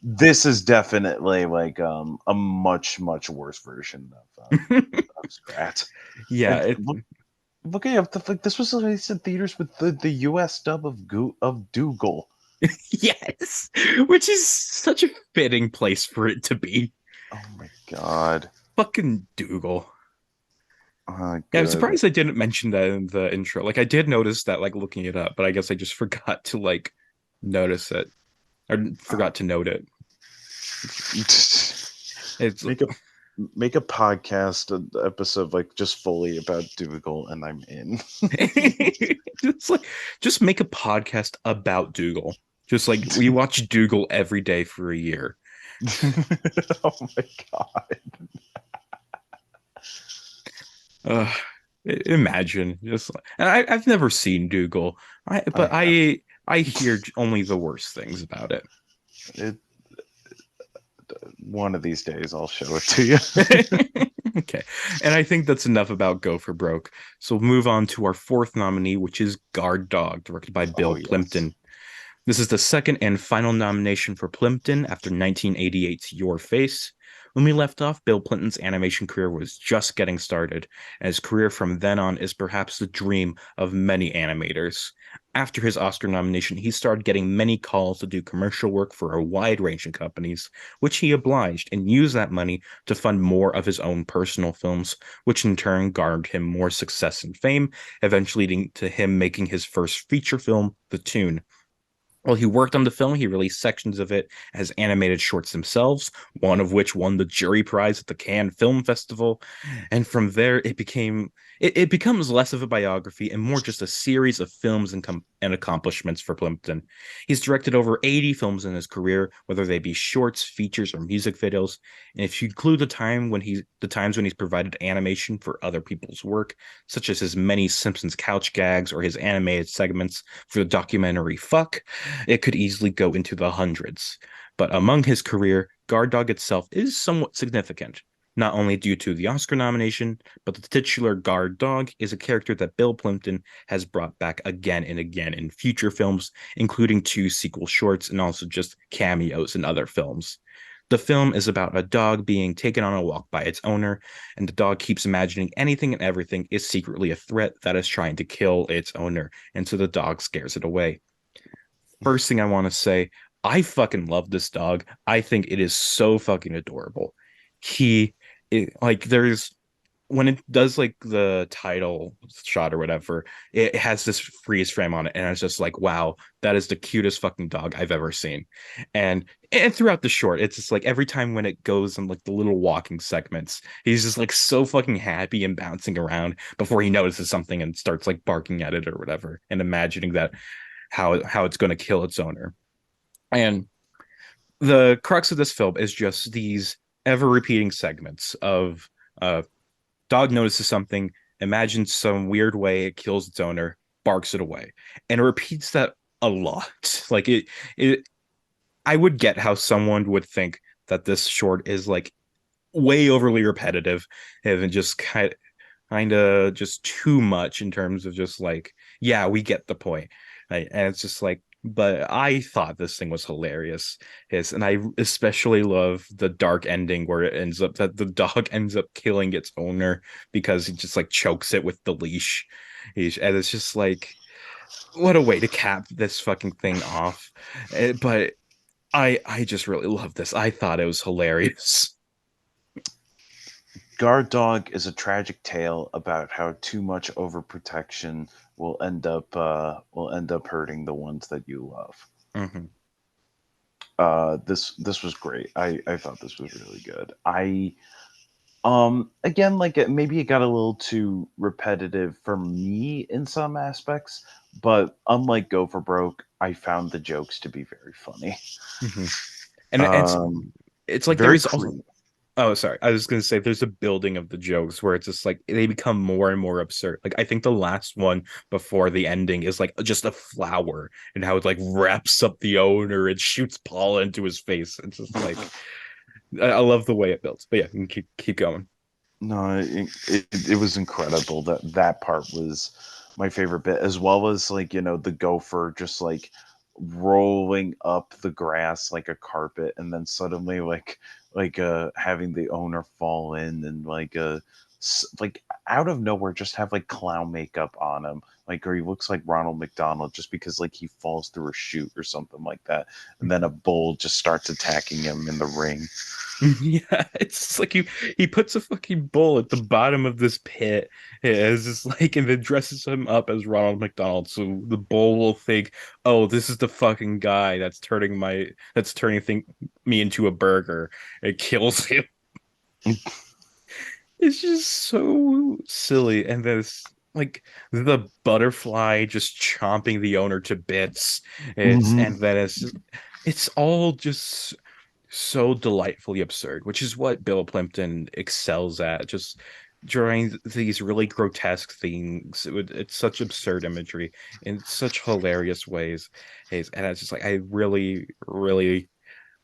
F: This is definitely a much worse version of Scrat.
E: Yeah,
F: And look at it. This was released in theaters with the U.S. dub of Dougal.
E: Yes, which is such a fitting place for it to be.
F: Oh my god.
E: Fucking Dougal. Yeah, I'm
F: Good.
E: surprised I didn't mention that in the intro. Like I did notice that like looking it up, but I guess I just forgot to like notice it or forgot to note it. It's
F: make a make a podcast episode like just fully about Dougal, and I'm in.
E: it's like just make a podcast about Dougal. Just like we watch Dougal every day for a year.
F: Oh my god.
E: Uh, imagine just and I've never seen Dougal,
F: I
E: but
F: have
E: I hear only the worst things about it.
F: it. One of these days, I'll show it to you.
E: Okay. And I think that's enough about Gopher Broke. So we'll move on to our fourth nominee, which is Guard Dog, directed by
F: Oh
E: Bill
F: yes.
E: Plimpton. This is the second and final nomination for Plimpton after 1988's Your Face. When we left off, Bill Plimpton's animation career was just getting started, and his career from then on is perhaps the dream of many animators. After his Oscar nomination, he started getting many calls to do commercial work for a wide range of companies, which he obliged and used that money to fund more of his own personal films, which in turn garnered him more success and fame, eventually leading to him making his first feature film, The Tune. While he worked on the film, he released sections of it as animated shorts themselves, one of which won the jury prize at the Cannes Film Festival. And from there, it becomes less of a biography and more just a series of films and accomplishments for Plimpton. He's directed over 80 films in his career, whether they be shorts, features, or music videos. And if you include the times when he's provided animation for other people's work, such as his many Simpsons couch gags or his animated segments for the documentary Fuck, it could easily go into the hundreds. But among his career, Guard Dog itself is somewhat significant, not only due to the Oscar nomination, but the titular Guard Dog is a character that Bill Plimpton has brought back again and again in future films, including two sequel shorts and also just cameos in other films. The film is about a dog being taken on a walk by its owner, and the dog keeps imagining anything and everything is secretly a threat that is trying to kill its owner, and so the dog scares it away. First thing I want to say, I fucking love this dog. I think it is so fucking adorable. Like there's when it does like the title shot or whatever, it has this freeze frame on it, and it's just like, wow, that is the cutest fucking dog I've ever seen. And throughout the short, it's just like every time when it goes in like the little walking segments, he's just like so fucking happy and bouncing around before he notices something and starts like barking at it or whatever, and imagining that how it's going to kill its owner. And the crux of this film is just these ever repeating segments of dog notices something, imagines some weird way it kills its owner, barks it away, and it repeats that a lot. Like it. I would get how someone would think that this short is like way overly repetitive and just kind of just too much in terms of just like, yeah, we get the point. Right? And it's just like, but I thought this thing was hilarious. Yes, and I especially love the dark ending where it ends up that the dog ends up killing its owner because he just like chokes it with the leash. And it's just like, what a way to cap this fucking thing off. But I just really love this. I thought it was hilarious.
F: Guard Dog is a tragic tale about how too much overprotection will end up hurting the ones that you love.
E: Mhm.
F: This was great. I thought this was really good. I again, like maybe it got a little too repetitive for me in some aspects, but unlike Go for Broke, I found the jokes to be very funny.
E: Mhm. And
F: Um,
E: it's like
F: very
E: there's also
F: clean.
E: oh sorry, I was gonna say there's a building of the jokes where it's just like they become more and more absurd. Like I think the last one before the ending is like just a flower and how it like wraps up the owner and shoots pollen into his face. It's just like I love the way it builds. But yeah, you can keep going.
F: No, it was incredible. That part was my favorite bit, as well as like the gopher just like rolling up the grass like a carpet, and then suddenly like having the owner fall in and like like out of nowhere just have like clown makeup on him, like, or he looks like Ronald McDonald just because like he falls through a chute or something like that, and then a bull just starts attacking him in the ring.
E: Yeah, it's like he puts a fucking bull at the bottom of this pit as just like, and then dresses him up as Ronald McDonald, so the bull will think, oh, this is the fucking guy that's turning me into a burger. It kills him. It's just so silly, and there's like the butterfly just chomping the owner to bits.
F: Hmm.
E: And then it's all just so delightfully absurd, which is what Bill Plimpton excels at, just drawing these really grotesque things. It's such absurd imagery in such hilarious ways. And it's just like I really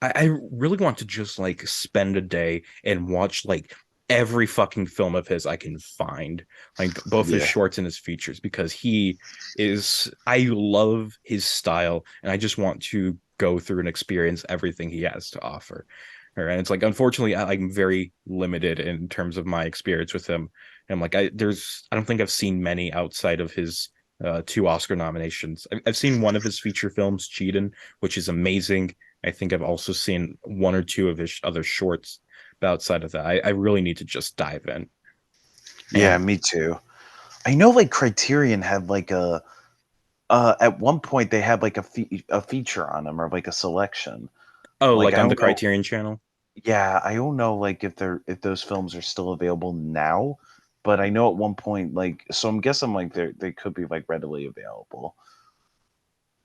E: want to just like spend a day and watch like every fucking film of his I can find, like both his
F: Yeah.
E: shorts and his features, because I love his style, and I just want to go through and experience everything he has to offer. And it's like, unfortunately, I'm very limited in terms of my experience with him. And I'm like, I don't think I've seen many outside of his two Oscar nominations. I've seen one of his feature films, Cheatin', which is amazing. I think I've also seen one or two of his other shorts. But outside of that, I really need to just dive in.
F: Yeah,
E: And
F: me too. I know like Criterion had like a at one point they had like a feature on them or like a selection.
E: oh,
F: Like
E: like
F: I
E: on the
F: don't know.
E: Criterion channel.
F: Yeah, I don't know like if those films are still available now, but I know at one point like, so I'm guessing like they could be like readily available.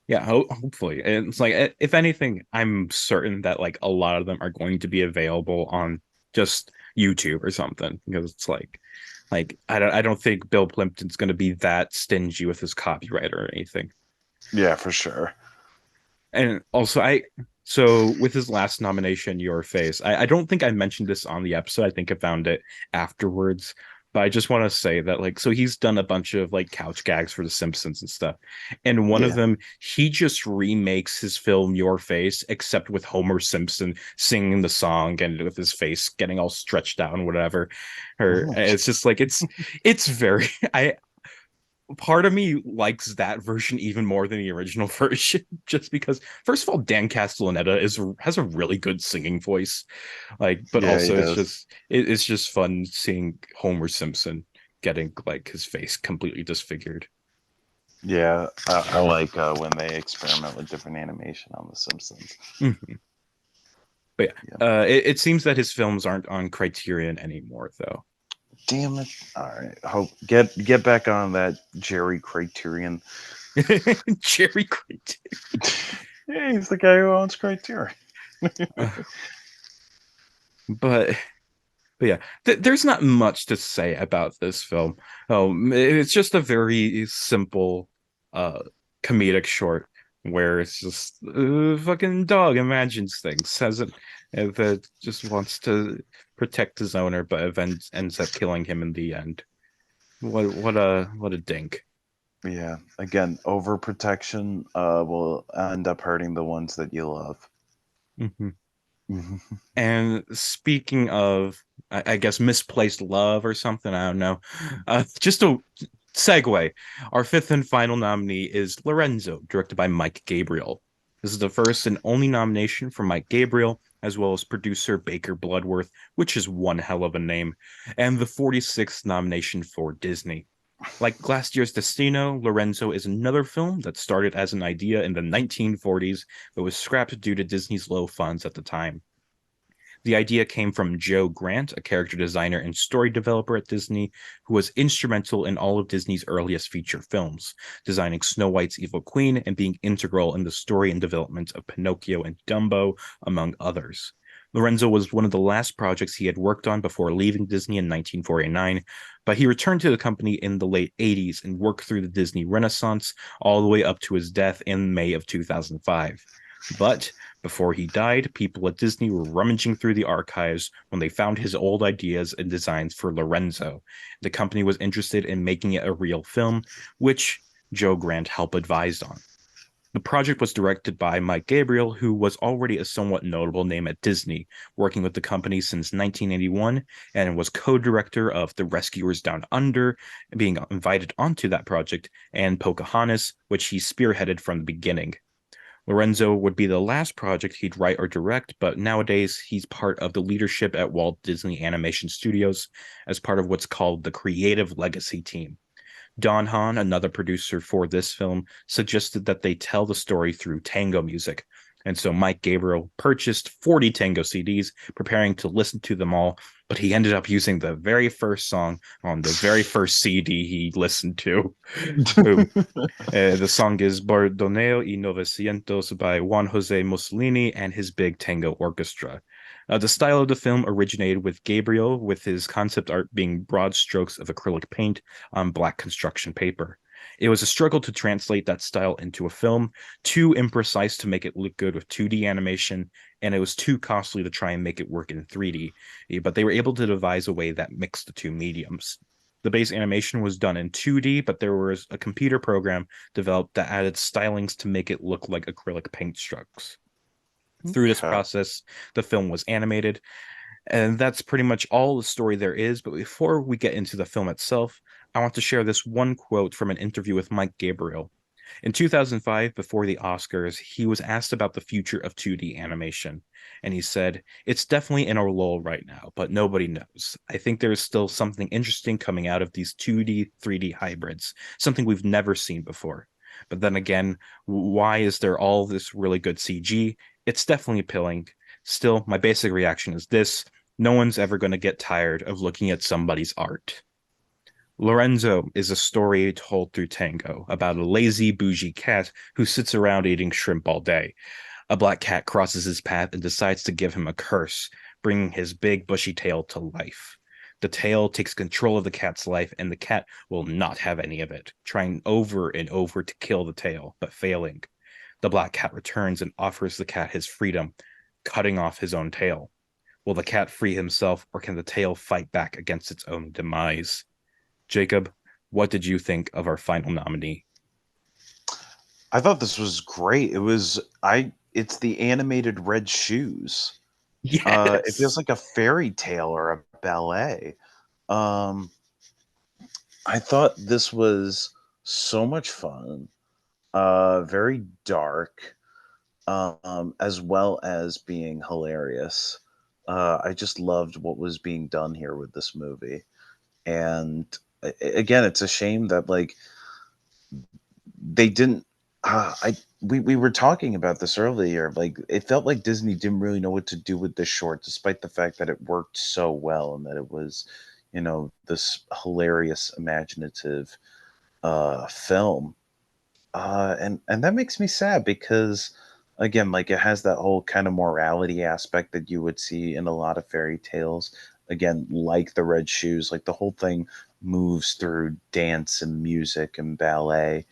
E: Yeah, hopefully. And it's like, if anything, I'm certain that like a lot of them are going to be available on just YouTube or something, because it's like I don't think Bill Plimpton's going to be that stingy with his copyright or anything.
F: Yeah, for sure.
E: And also, so with his last nomination, Your Face, I don't think I mentioned this on the episode. I think I found it afterwards. But I just want to say that, like, so he's done a bunch of like couch gags for The Simpsons and stuff. And one of
F: Yeah.
E: them, he just remakes his film Your Face, except with Homer Simpson singing the song and with his face getting all stretched out and whatever. Or
F: Oh,
E: it's just like it's very I part of me likes that version even more than the original version, just because first of all, Dan Castellaneta has a really good singing voice, like, but
F: yeah, he
E: also
F: does.
E: it's just fun seeing Homer Simpson getting like his face completely disfigured.
F: Yeah, I like when they experiment with different animation on The Simpsons.
E: Mhm. But
F: Yeah.
E: yeah, it seems that his films aren't on Criterion anymore, though.
F: Damn it! All right, hope get back on that Jerry Criterion.
E: Jerry Criterion.
F: Yeah, he's the guy who owns Criterion.
E: But yeah, there's not much to say about this film. It's just a very simple, uh, comedic short where it's just fucking dog imagines things, hasn't that just wants to protect his owner, but ends up killing him in the end. What a dink.
F: Yeah, again, overprotection will end up hurting the ones that you love.
E: Mhm.
F: Mhm.
E: And speaking of, I guess, misplaced love or something, I don't know. Just a segue. Our fifth and final nominee is Lorenzo, directed by Mike Gabriel. This is the first and only nomination for Mike Gabriel, as well as producer Baker Bloodworth, which is one hell of a name, and the 46th nomination for Disney. Like last year's Destino, Lorenzo is another film that started as an idea in the 1940s, but was scrapped due to Disney's low funds at the time. The idea came from Joe Grant, a character designer and story developer at Disney, who was instrumental in all of Disney's earliest feature films, designing Snow White's Evil Queen and being integral in the story and development of Pinocchio and Dumbo, among others. Lorenzo was one of the last projects he had worked on before leaving Disney in 1949, but he returned to the company in the late 80s and worked through the Disney Renaissance all the way up to his death in May of 2005. But before he died, people at Disney were rummaging through the archives when they found his old ideas and designs for Lorenzo. The company was interested in making it a real film, which Joe Grant helped advise on. The project was directed by Mike Gabriel, who was already a somewhat notable name at Disney, working with the company since 1981, and was co-director of The Rescuers Down Under, being invited onto that project, and Pocahontas, which he spearheaded from the beginning. Lorenzo would be the last project he'd write or direct, but nowadays he's part of the leadership at Walt Disney Animation Studios as part of what's called the Creative Legacy Team. Don Hahn, another producer for this film, suggested that they tell the story through tango music. And so Mike Gabriel purchased 40 tango CDs, preparing to listen to them all, but he ended up using the very first song on the very first CD he listened to. Boom. The song is Bordoneo y Novecientos by Juan Jose Mussolini and his big tango orchestra. The style of the film originated with Gabriel, with his concept art being broad strokes of acrylic paint on black construction paper. It was a struggle to translate that style into a film, too imprecise to make it look good with 2D animation, and it was too costly to try and make it work in 3D. But they were able to devise a way that mixed the two mediums. The base animation was done in 2D, but there was a computer program developed that added stylings to make it look like acrylic paint strokes. Through this
F: Okay.
E: process, the film was animated, and that's pretty much all the story there is. But before we get into the film itself, I want to share this one quote from an interview with Mike Gabriel. In 2005, before the Oscars, he was asked about the future of 2D animation, and he said, "It's definitely in a lull right now, but nobody knows. I think there's still something interesting coming out of these 2D, 3D hybrids, something we've never seen before. But then again, why is there all this really good CG? It's definitely appealing. Still, my basic reaction is this: no one's ever going to get tired of looking at somebody's art." Lorenzo is a story told through tango about a lazy, bougie cat who sits around eating shrimp all day. A black cat crosses his path and decides to give him a curse, bringing his big, bushy tail to life. The tail takes control of the cat's life, and the cat will not have any of it, trying over and over to kill the tail, but failing. The black cat returns and offers the cat his freedom, cutting off his own tail. Will the cat free himself, or can the tail fight back against its own demise? Jacob, what did you think of our final nominee?
F: I thought this was great. It's the animated Red Shoes. It feels
E: Yes.
F: like a fairy tale or a ballet. Um, I thought this was so much fun. Very dark, as well as being hilarious. I just loved what was being done here with this movie. And again, it's a shame that like they didn't. I we were talking about this earlier. Like it felt like Disney didn't really know what to do with this short, despite the fact that it worked so well and that it was, this hilarious, imaginative film. And that makes me sad because again, like it has that whole kind of morality aspect that you would see in a lot of fairy tales. Again, like the Red Shoes, like the whole thing moves through dance and music and ballet,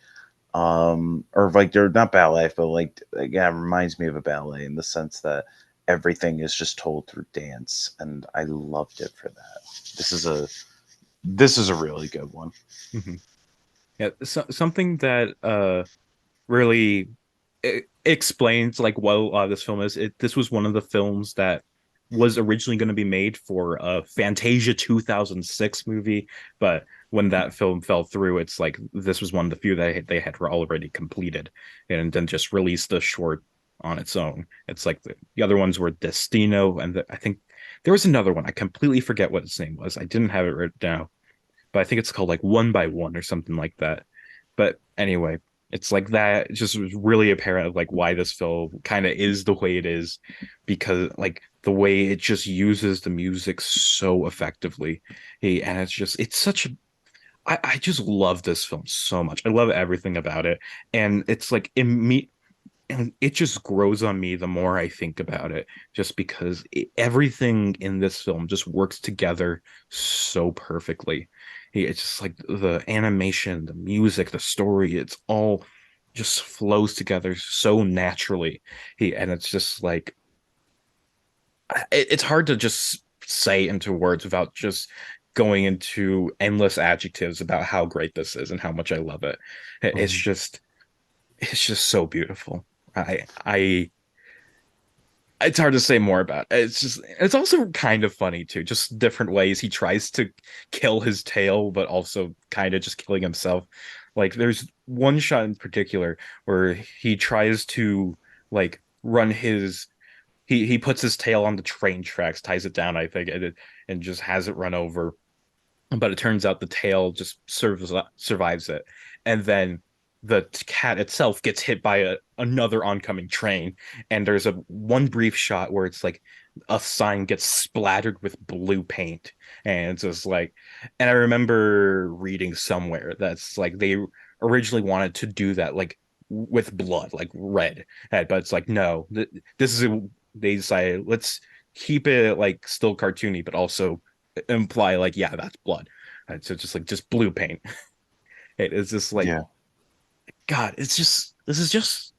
F: or like they're not ballet, but like again, it reminds me of a ballet in the sense that everything is just told through dance, and I loved it for that. This is a really good one.
E: Mhm. Yeah, something that really explains like what a lot of this film is. This was one of the films that was originally going to be made for a Fantasia 2006 movie, but when that film fell through, it's like this was one of the few that they had already completed, and then just released the short on its own. It's like the other ones were Destino, and I think there was another one. I completely forget what its name was. I didn't have it written down, but I think it's called like One by One or something like that. But anyway, it's like that. It just was really apparent of like why this film kind of is the way it is, because like the way it just uses the music so effectively. And it's such a I just love this film so much. I love everything about it. And it's like and it just grows on me the more I think about it, just because everything in this film just works together so perfectly. It's just like the animation, the music, the story, it's all just flows together so naturally. And it's just like, it's hard to just say into words without just going into endless adjectives about how great this is and how much I love it. It's
F: Mhm.
E: just it's just so beautiful. I it's hard to say more about it. It's also kind of funny too, just different ways he tries to kill his tail, but also kind of just killing himself. Like there's one shot in particular where he tries to like run his he puts his tail on the train tracks, ties it down, I think, and just has it run over, but it turns out the tail just survives it, and then the cat itself gets hit by another oncoming train, and there's a one brief shot where it's like a sign gets splattered with blue paint, and it's just like, and I remember reading somewhere that's like they originally wanted to do that like with blood, like red, but it's like no, this is they decided let's keep it like still cartoony, but also imply like yeah that's blood. And so just like just blue paint. It is just like
F: Yeah.
E: god, it's just this is just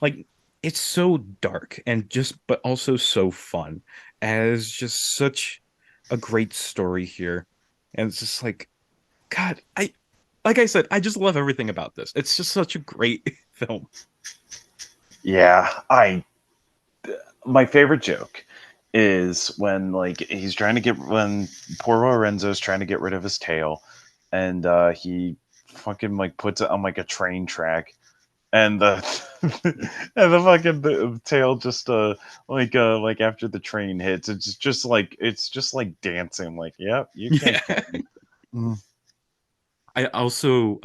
E: like it's so dark and just but also so fun as just such a great story here. And it's just like god, I like I said, I just love everything about this. It's just such a great film.
F: Yeah, I my favorite joke is when like he's trying to get when poor Lorenzo's trying to get rid of his tail, and he fucking like puts it on like a train track, and the and the fucking the tail just like after the train hits, it's just like dancing like yep you can't
E: Yeah.
F: kill me. Mm.
E: I also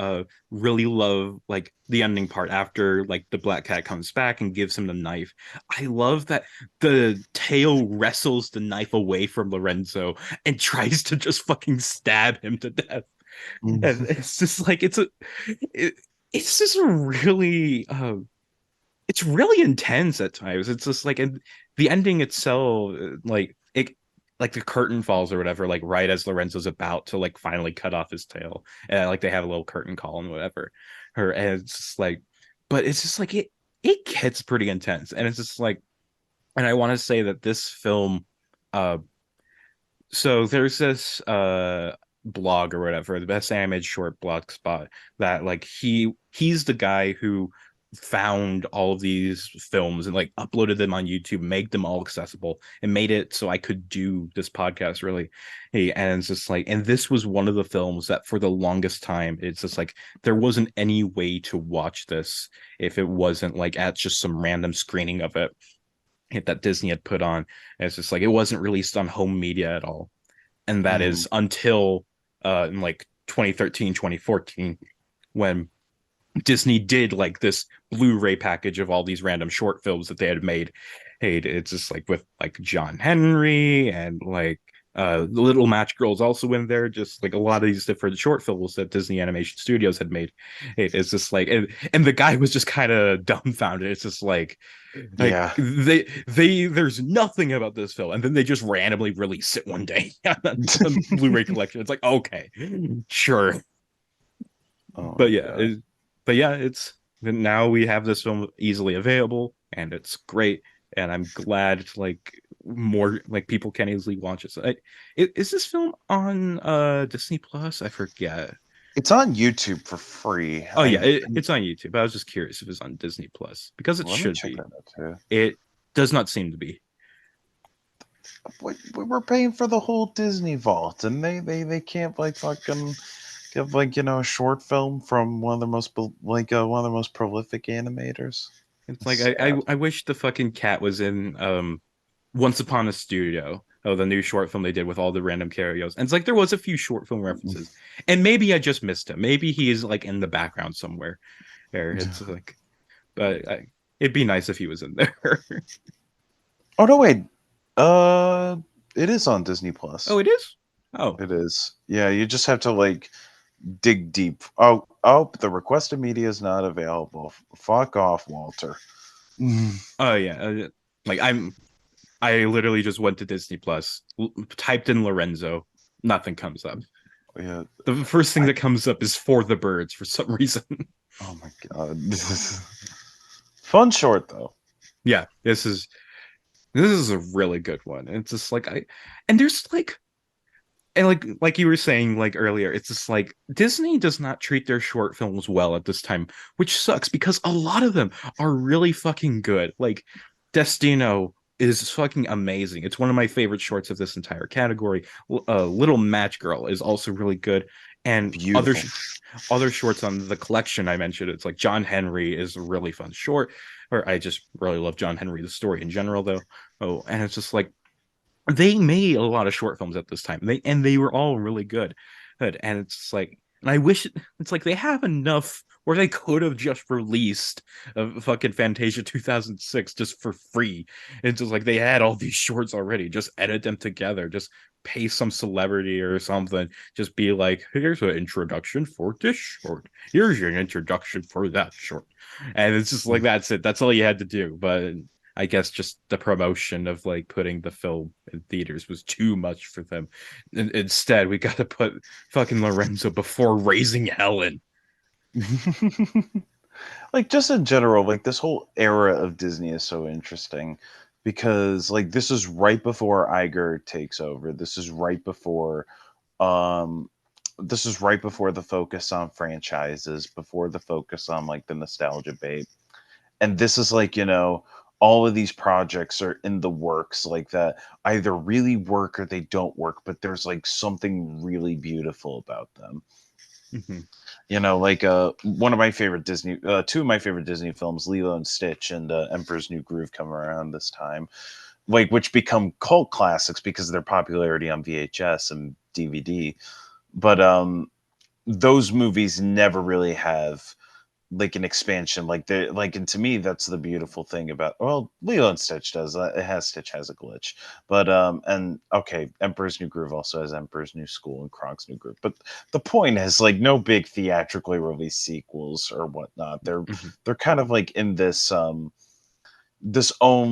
E: really love like the ending part after like the black cat comes back and gives him the knife. I love that the tail wrestles the knife away from Lorenzo and tries to just fucking stab him to death. And
F: Mm.
E: it's just like it, it's just a really it's really intense at times. It's just like and the ending itself, like it, like the curtain falls or whatever, like right as Lorenzo's about to like finally cut off his tail, and like they have a little curtain call and whatever. Her and it's just like, but it's just like it gets pretty intense, and it's just like, and I want to say that this film, uh, so there's this blog or whatever, the best animated short blog spot that like he's the guy who found all of these films and like uploaded them on YouTube, made them all accessible, and made it so I could do this podcast really. Hey, and it's just like, and this was one of the films that for the longest time, it's just like there wasn't any way to watch this if it wasn't like at just some random screening of it that Disney had put on. And it's just like it wasn't released on home media at all. And that
F: Mm.
E: is until in like 2013, 2014, when Disney did like this Blu-ray package of all these random short films that they had made. Hey, it's just like with like John Henry and like the Little Match Girls also in there, just like a lot of these different short films that Disney Animation Studios had made. It's just like and the guy was just kind of dumbfounded. It's just like
F: Yeah.
E: they there's nothing about this film, and then they just randomly release it one day on Blu-ray collection. It's like okay, sure,
F: Oh
E: but
F: my
E: yeah,
F: god.
E: but yeah, it's now we have this film easily available, and it's great. And I'm glad like more like people can easily watch it. So, is this film on Disney Plus? I forget.
F: It's on YouTube for free.
E: Oh yeah,
F: I
E: it's on YouTube. But I was just curious if it's on Disney Plus because it
F: Let me
E: should
F: check
E: be.
F: that out too.
E: It does not seem to be.
F: We were paying for the whole Disney vault, and they can't like fucking give like a short film from one of the most one of the most prolific animators.
E: It's
F: It's
E: like
F: sad.
E: I wish the fucking cat was in Once Upon a Studio. Oh, the new short film they did with all the random cameos. And it's like there was a few short film references. And maybe I just missed him. Maybe he is like in the background somewhere. There. It's like but it'd be nice if he was in there.
F: Oh no, wait. Uh, it is on Disney
E: Oh,
F: Plus.
E: it is? Oh.
F: It is. Yeah, you just have to like dig deep. Oh, the requested media is not available. Fuck off, Walter.
E: Oh yeah. Like I literally just went to Disney Plus, typed in Lorenzo, nothing comes up.
F: Yeah.
E: The first thing
F: I,
E: that comes up is For the Birds for some reason.
F: oh my god. Fun short though.
E: Yeah, this is a really good one. It's just like and there's like and like you were saying like earlier, it's just like Disney does not treat their short films well at this time, which sucks because a lot of them are really fucking good. Like Destino is fucking amazing. It's one of my favorite shorts of this entire category. Little Match Girl is also really good, and
F: Beautiful.
E: other shorts on the collection I mentioned. It's like John Henry is a really fun short, or I just really love John Henry the story in general though. Oh, and it's just like they made a lot of short films at this time. They were all really good. And it's like, and I wish it's like they have enough where they could have just released a fucking Fantasia 2006 just for free. It's just like they had all these shorts already. Just edit them together. Just pay some celebrity or something. Just be like, here's an introduction for this short. Here's your introduction for that short. And it's just like that's it. That's all you had to do. But I guess just the promotion of like putting the film in theaters was too much for them. Instead, we got to put fucking Lorenzo before Raising Helen.
F: Like just in general, like this whole era of Disney is so interesting because like this is right before Iger takes over. Um this is right before the focus on franchises, before the focus on like the nostalgia bait. And this is like, all of these projects are in the works like that either really work or they don't work, but there's like something really beautiful about them.
E: Mm-hmm.
F: Like one of my favorite Disney, two of my favorite Disney films, Lilo and Stitch and Emperor's New Groove, come around this time, like which become cult classics because of their popularity on VHS and DVD. But those movies never really have like an expansion and to me that's the beautiful thing about, well, Lilo and Stitch does, Stitch has a glitch, but and okay, Emperor's New Groove also has Emperor's New School and Kronk's New Groove, but the point is like no big theatrically released sequels or whatnot. they're
E: Mm-hmm.
F: they're kind of like in this own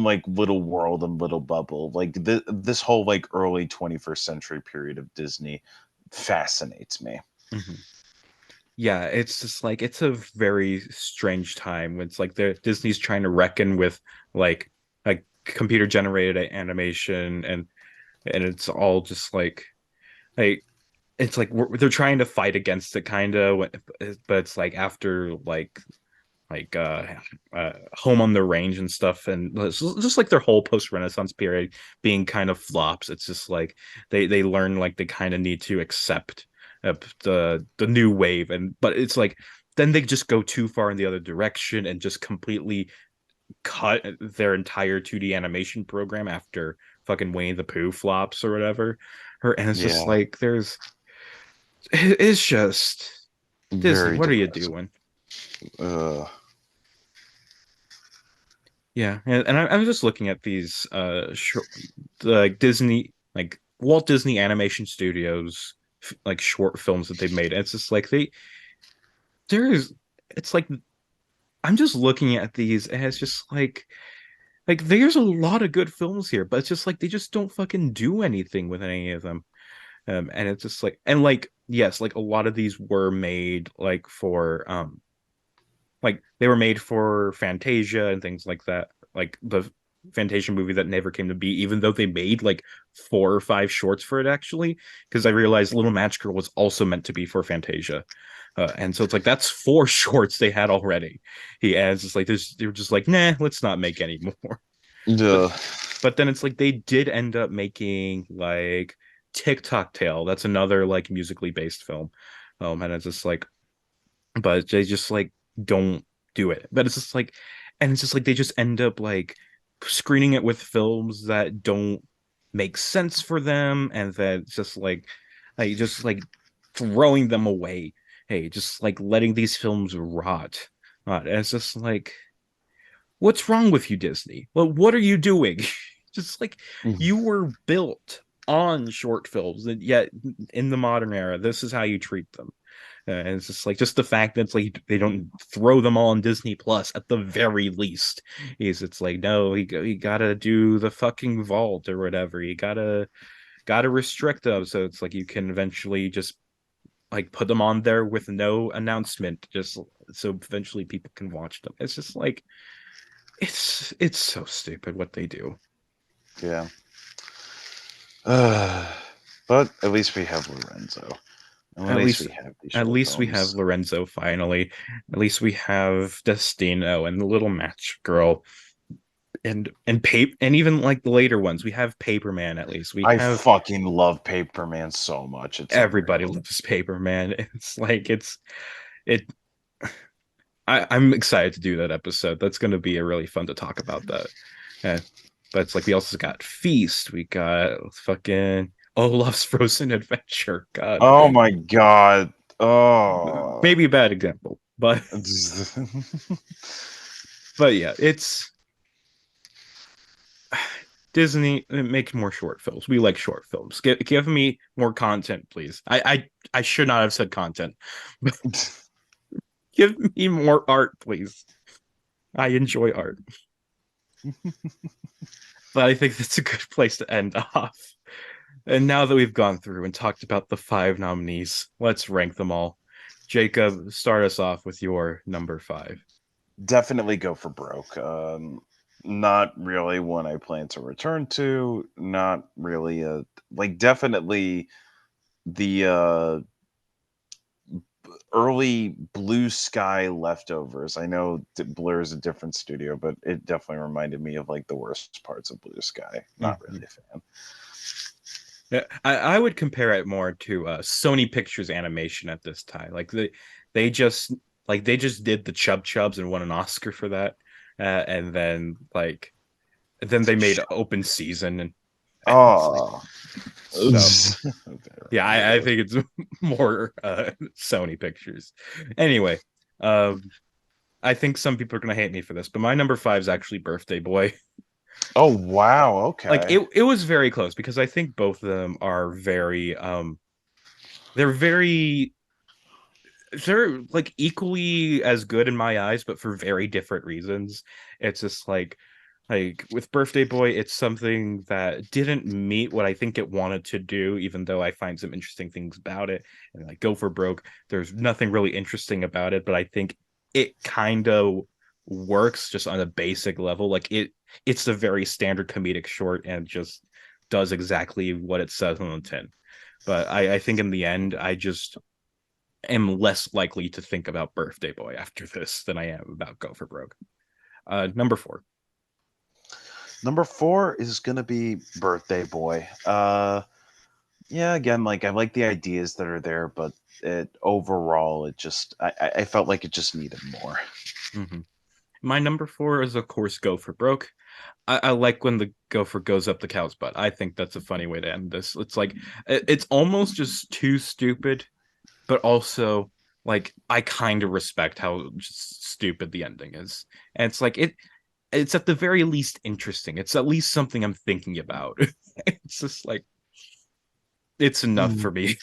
F: like little world and little bubble, like this whole like early 21st century period of Disney fascinates me.
E: Mm-hmm. Yeah, it's just like it's a very strange time when it's like the Disney's trying to reckon with like computer generated animation and it's all just like it's like they're trying to fight against it kind of, but it's like after like Home on the Range and stuff, and it's just like their whole post Renaissance period being kind of flops. It's just like they learn like they kind of need to accept the new wave, and but it's like then they just go too far in the other direction and just completely cut their entire 2D animation program after fucking Winnie the Pooh flops or whatever. And it's just
F: Yeah,
E: like it's just Disney,
F: very
E: what are you
F: depressing.
E: doing?
F: uh
E: Yeah, and I'm just looking at these like Disney, like Walt Disney Animation Studios like short films that they've made. And it's just like there's it's like I'm just looking at these and it's just like there's a lot of good films here, but it's just like they just don't fucking do anything with any of them. And it's just like yes, like a lot of these were made like they were made for Fantasia and things like that. Like the Fantasia movie that never came to be, even though they made like 4 or 5 shorts for it actually, because I realized Little Match Girl was also meant to be for Fantasia. And so it's like that's 4 shorts they had already. He adds it's like this, they were just like, nah, let's not make any more. But
F: Duh.
E: but then it's like they did end up making like TikTok Tale. That's another like musically based film. And it's just like but they just like don't do it. But it's just like, and it's just like they just end up like screening it with films that don't make sense for them, and that just like throwing them away. Hey, just like letting these films rot. And it's just like, what's wrong with you, Disney? Well, what are you doing? Just like you were built on short films, and yet in the modern era, this is how you treat them. And it's just like just the fact that it's like they don't throw them all on Disney Plus at the very least. Is it's like no, he gotta do the fucking vault or whatever. He gotta restrict them so it's like you can eventually just like put them on there with no announcement, just so eventually people can watch them. It's just like it's so stupid what they do.
F: Yeah. Uh, But at least we have Lorenzo. And at
E: At
F: least
E: least
F: we have these
E: at
F: short
E: least we have
F: films.
E: Lorenzo finally. At least we have Destino and the little match girl and paper and even like the later ones. We have Paperman at least. We
F: I
E: have
F: fucking love Paperman so much. It's
E: everybody
F: unreal.
E: loves Paperman. It's like it I'm excited to do that episode. That's gonna be a really fun to talk about that. Yeah. But it's like we also got Feast, we got fucking Olaf's Frozen Adventure. God.
F: Oh my god. Oh.
E: Maybe a bad example, but yeah, it's Disney make more short films. We like short films. Give me more content, please. I should not have said content. Give me more art, please. I enjoy art. But I think that's a good place to end off. And now that we've gone through and talked about the 5 nominees, let's rank them all. Jacob, start us off with your number 5.
F: Definitely go for broke. Not really one I plan to return to. Not really a like definitely the early Blue Sky leftovers. I know Blur is a different studio, but it definitely reminded me of like the worst parts of Blue Sky. Not
E: Mm-hmm.
F: really a fan.
E: Yeah, I would compare it more to Sony Pictures Animation at this time. They just they just did the Chub Chubs and won an Oscar for that, and then they made Open Season, and it's like
F: Oh.
E: so yeah, I
F: Ridiculous.
E: think it's more Sony Pictures. Anyway, um, I think some people are gonna hate me for this, but my number 5 is actually Birthday Boy.
F: Oh wow,
E: Like
F: okay.
E: it was very close because I think both of them are very they're very they're like equally as good in my eyes, but for very different reasons. It's just like with Birthday Boy, it's something that didn't meet what I think it wanted to do, even though I find some interesting things about it. And like Go for Broke, there's nothing really interesting about it, but I think it kind of works just on a basic level. It's a very standard comedic short and just does exactly what it says on the tin. But I think in the end, I just am less likely to think about Birthday Boy after this than I am about Go for Broke. Number 4.
F: Number 4 is gonna be Birthday Boy. Yeah, again, like I like the ideas that are there, but it overall, it just I felt like it just needed more.
E: Mm-hmm. My number 4 is of course Go for Broke. I like when the gopher goes up the cow's butt. I think that's a funny way to end this. It's like it's almost just too stupid, but also like I kind of respect how just stupid the ending is. And it's like it's at the very least interesting. It's at least something I'm thinking about. It's just like it's enough for
F: Mm.
E: me.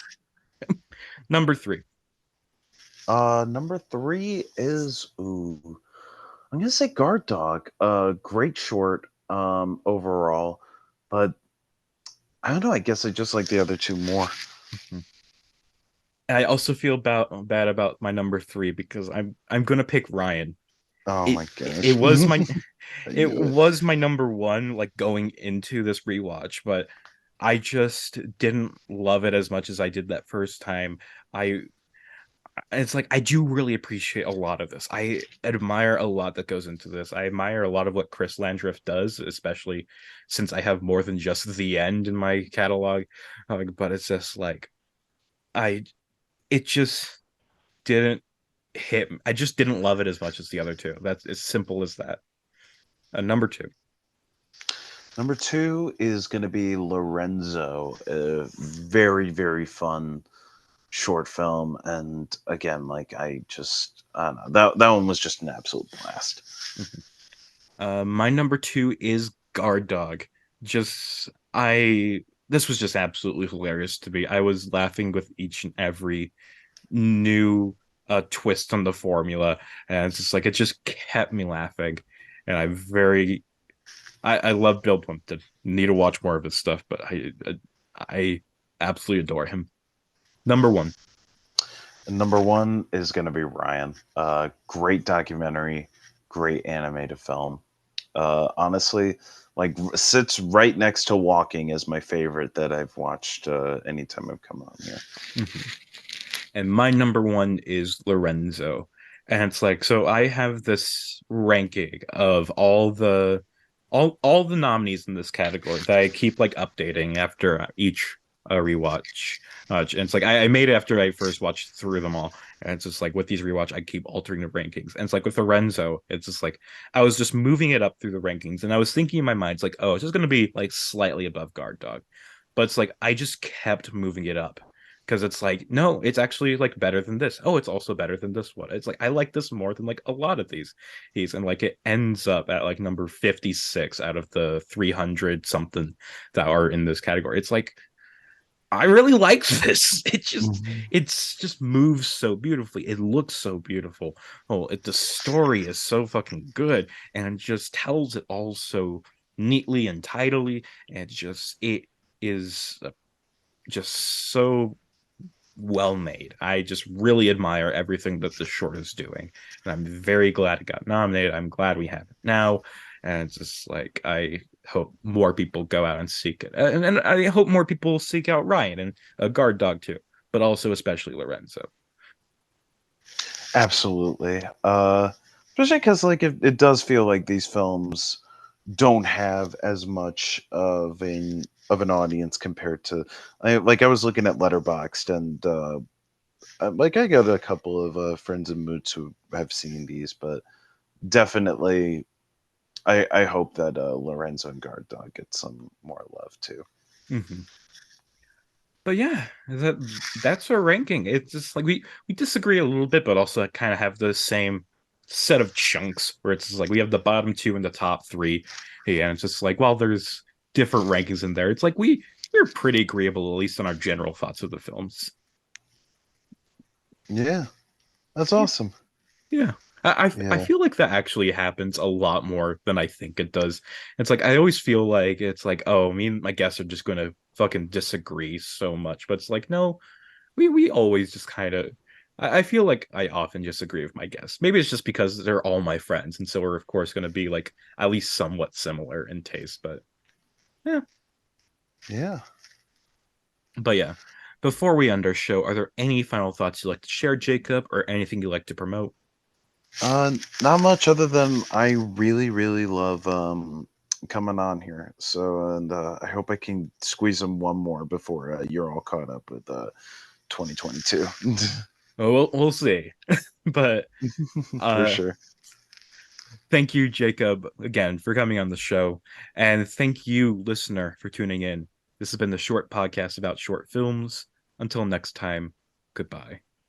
E: Number 3.
F: Number 3 is I'm gonna say Guard Dog. Great short, overall, but I don't know. I guess I just like the other two more.
E: I also feel bad about my number 3 because I'm gonna pick Ryan.
F: Oh
E: It
F: my
E: it
F: gosh,
E: was my
F: I
E: it
F: knew it.
E: was my number 1 like going into this rewatch, but I just didn't love it as much as I did that first time. I it's like I do really appreciate a lot of this. I admire a lot that goes into this. I admire a lot of what Chris Landreth does, especially since I have more than just the end in my catalog. But it's just like I it just didn't hit. I just didn't love it as much as the other two. That's as simple as that. Number 2.
F: Number 2 is gonna be Lorenzo. A very very fun short film, and again, like I don't know, that one was just an absolute blast.
E: My number 2 is Guard Dog. Just I this was just absolutely hilarious to me. I was laughing with each and every new twist on the formula, and it's just like it just kept me laughing. And I love Bill Plimpton. Need to watch more of his stuff, but I absolutely adore him. Number 1.
F: And number 1 is gonna be Ryan. Great documentary, great animated film. Honestly, like sits right next to Walking as my favorite that I've watched anytime I've come on here.
E: Mhm. And my number one is Lorenzo. And it's like, so I have this ranking of all the nominees in this category that I keep like updating after each rewatch. And it's like I made it after I first watched through them all. And it's just like with these rewatch, I keep altering the rankings. And it's like with Lorenzo, it's just like I was just moving it up through the rankings, and I was thinking in my mind, it's like, oh, it's just gonna be like slightly above Guard Dog. But it's like I just kept moving it up because it's like no, it's actually like better than this. Oh, it's also better than this one. It's like I like this more than like a lot of these, and like it ends up at like number 56 out of the 300 something that are in this category. It's like I really like this. It's just moves so beautifully. It looks so beautiful. The story is so fucking good, and just tells it all so neatly and tidily, and just it is just so well made. I just really admire everything that the short is doing, and I'm very glad it got nominated. I'm glad we have it now, and it's just like I hope more people go out and seek it, and I hope more people seek out Ryan and a Guard Dog too, but also especially Lorenzo.
F: Absolutely. Especially because like it does feel like these films don't have as much of an audience compared to like I was looking at Letterboxd and like I got a couple of friends and moots who have seen these, but definitely I hope that Lorenzo and Guard Dog get some more love too.
E: Mm-hmm. But yeah, that's our ranking. It's just like we disagree a little bit, but also kind of have the same set of chunks where it's just like we have the bottom two and the top three. Yeah, and it's just like while there's different rankings in there, it's like we're pretty agreeable, at least on our general thoughts of the films.
F: Yeah, that's
E: Yeah.
F: awesome.
E: Yeah. I
F: Yeah.
E: feel like that actually happens a lot more than I think it does. It's like I always feel like it's like, oh, me and my guests are just gonna fucking disagree so much. But it's like, no, we always just kind of I feel like I often just agree with my guests. Maybe it's just because they're all my friends, and so we're of course gonna be like at least somewhat similar in taste, but yeah.
F: Yeah.
E: But yeah. Before we end our show, are there any final thoughts you'd like to share, Jacob, or anything you'd like to promote?
F: Not much other than I really, really love coming on here. So, and I hope I can squeeze in one more before you're all caught up with 2022.
E: Oh, we'll see. But
F: For
E: uh
F: sure.
E: thank you, Jacob, again for coming on the show. And thank you, listener, for tuning in. This has been the short podcast about short films. Until next time, goodbye.